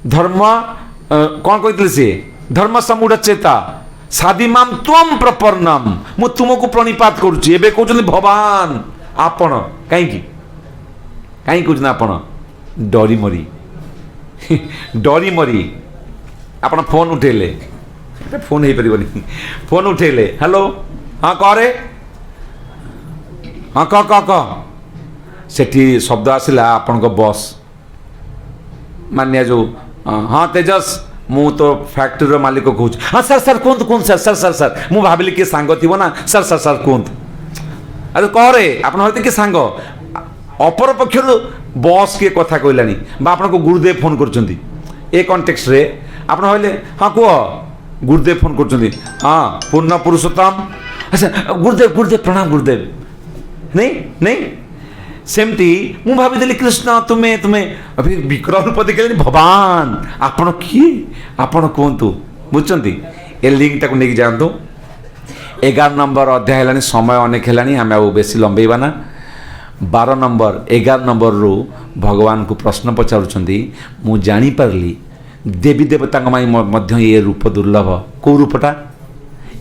धर्म कौन कही सी धर्म समूढ़ चेता सादिमाम त्वम प्रपन्नम मु तुमको प्रणिपात करुच्ची एबे कहउछन भगवान आपण कहीं कहीं कहउछन आपण डरी मरी डरी मरी आपण फोन उठेले फोन हो पार फोन उठेले हेलो हाँ करे हाँ कह सेठी शब्द आसला आपण को बॉस मानिया जो हाँ तेजस मु तो फैक्ट्री रो मालिक कहूँ हाँ सर सर कहतु कौन सर सर सर सर मु भाविली किए सांग थी ना सर सर सर कहतु अरे कह रे आप किए सांग अपर पक्षर बॉस किए कथा कहलानी बा आपन को गुरुदेव फोन कर कॉन्टेक्स्ट रे आप हाँ कह गुरुदेव फोन कर हाँ पूर्ण पुरुषोत्तम अच्छा गुरुदेव गुरुदेव प्रणाम गुरुदेव नहीं नहीं सेमती मु भावी कृष्ण तुम्हें तुम्हें अभी विक्रम रूप देखे भगवान आपण किए आपण कहतु बुझे ए लिंक टाक नहीं जातु 11 नंबर अध्याय है समय अनेक है आम आ बेसी लंबेबा ना 12 नंबर 11 नंबर रु भगवान को प्रश्न पचारुंट मु जानीपारी देवी देवता मध्य ये रूप दुर्लभ कौ रूपटा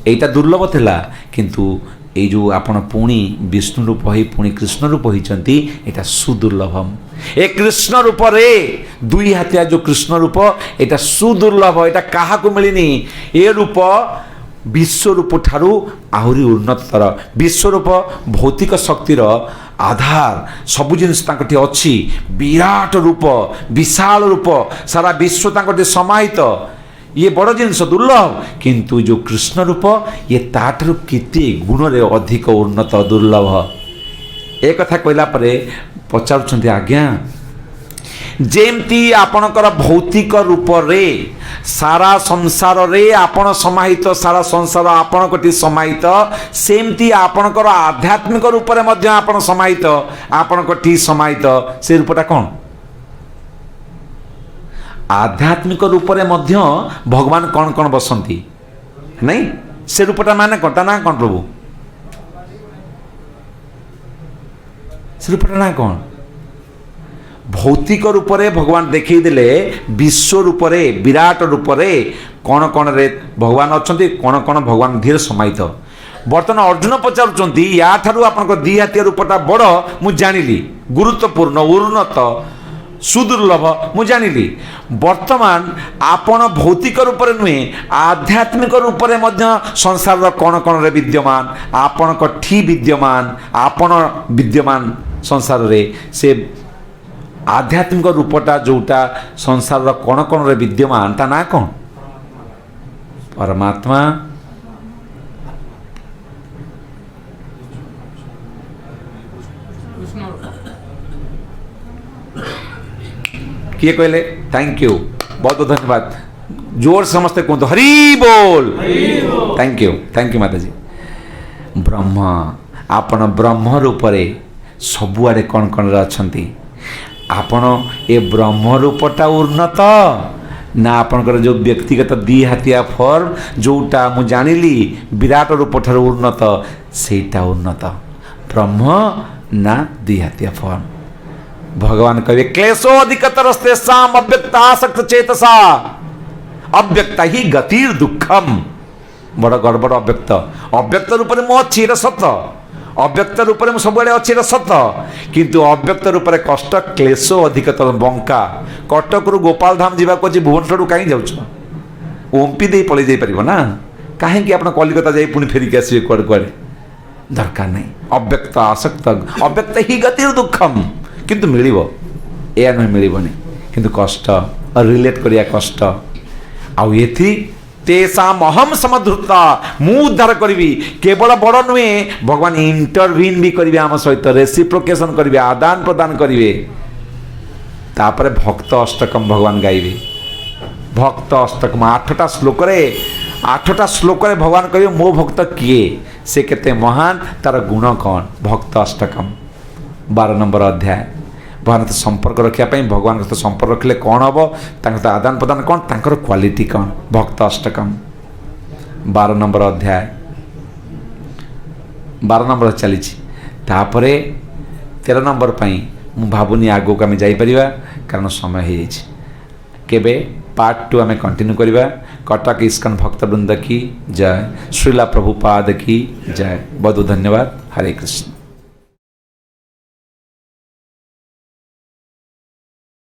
यहीटा दुर्लभ थिला किंतु ये जो आपण पुणी विष्णु रूप ही पुणी कृष्ण रूप होती यहाँ सुदुर्लभम ए कृष्ण रूप रे दुई हाथिया जो कृष्ण रूप यहाँ सुदुर्लभ यहाँ क्या मिलनी ए रूप विश्व रूप ठारू आहरी उन्नतर विश्व रूप भौतिक शक्तिर आधार सबु जिन अच्छी विराट रूप विशाल रूप सारा विश्व समाहित ये बड़ जिनस दुर्लभ किंतु जो कृष्ण रूप ये ताठू केते गुण रे अधिक उन्नत दुर्लभ एक कथा कहला परे पचारुछंती आज्ञा जेमती आपणकर भौतिक रूप रे सारा संसार रे आपण समाहित सारा संसार आपण कोटी समाहित सेमती आपणकर आध्यात्मिक रूप रे मध्य आपण समाहित आपण कोटी समाहित से रूपटा कौन आध्यात्मिक रूप रे मध्य भगवान कौन कौन बसंती नहीं से रूपटा माने कौन ना कौन प्रभु से रूपटा ना कौन भौतिक रूप रे भगवान देखई देले विश्व रूप रे विराट रूप रे कौन कौन रे भगवान अच्छे कौन कौन भगवान धीरे समाहित बर्तमान अर्जुन पचारुंट या ठारू आपन दी हाथिया रूपटा बड़ मु जानिली गुरुत्वपूर्ण उन्नत सुदुर्लभ मु जानिली वर्तमान आपण भौतिक रूप रे नुहे आध्यात्मिक रूप रे मध्य संसार रो कौन कौन रे विद्यमान आपण को ठी विद्यमान आपण विद्यमान संसार रे से आध्यात्मिक रूपटा जोटा संसार रो कौन कौन रे विद्यमान ता ना कौन परमात्मा किए कहले थैंक यू बहुत बहुत धन्यवाद जोर समस्ते कहते हरि बोल थैंक यू माता जी ब्रह्म आपण ब्रह्म रूप रे सबुआड़े कौन कौन अच्छी आपण ए ब्रह्म रूपटा उन्नत ना आपणकर जो व्यक्तिगत दी हाथिया फॉर्म जोटा मु जानिली विराट रूप ठार उन्नत सेटा उन्नत ब्रह्म ना दी हाथिया फॉर्म भगवान कहे क्लेशो अधिकतरस्तेषाम अव्यक्ता आसक्त चेतसा अव्यक्ता ही गतिर दुखम बड़ गड़बड़ अव्यक्त अव्यक्त रूप में मु अच्छी सत अव्यक्त रूप में सब अच्छी सत किंतु अव्यक्त रूप में कष्ट क्लेश अधिकतर बंका कटक रु गोपाल धाम जावाक अच्छे भुवनेश्वर कहीं जाऊँ ओम्पी दे पलि जाई परिबो ना कहीं आप कलिकता जाई पुणी फेरिक आसवे कुआड़े कुआड़े दरकार नहीं अव्यक्त आसक्त अव्यक्त ही गति दुखम किंतु मिलिबो या नुहे मिलबनी किंतु कष्ट रिलेट करिया कष्ट आउ एथि तेसाम अहम समधुता मु उद्धार करी केवल बड़ नुहे भगवान इंटरवीन भी करेंगे आम सहित रेसिप्रोकेशन करेंगे आदान प्रदान करेंगे तापर भक्त अष्टकम भगवान गाइबे भक्त अष्टकम 8टा श्लोक रे 8टा श्लोक रे भगवान कहे मो भक्त किए से केते महान तार गुण कौन भक्त अष्टकम 12 नंबर अध्याय भगवान तो संपर्क रखापी भगवान सहित संपर्क रखिले कौन हम तो आदान प्रदान कौन तांकर क्वालिटी कौन भक्त अष्टकम 12 नंबर अध्याय 12 नंबर चली तापर 13 नंबर पाई मु भावुनी आगो को आम जापर कारण समय हो केबे पार्ट 2 आम कंटिन्यू करवा कटक इस्कन भक्तवृंद की जय श्रीला प्रभुपाद की जय बहुत धन्यवाद हरे कृष्ण।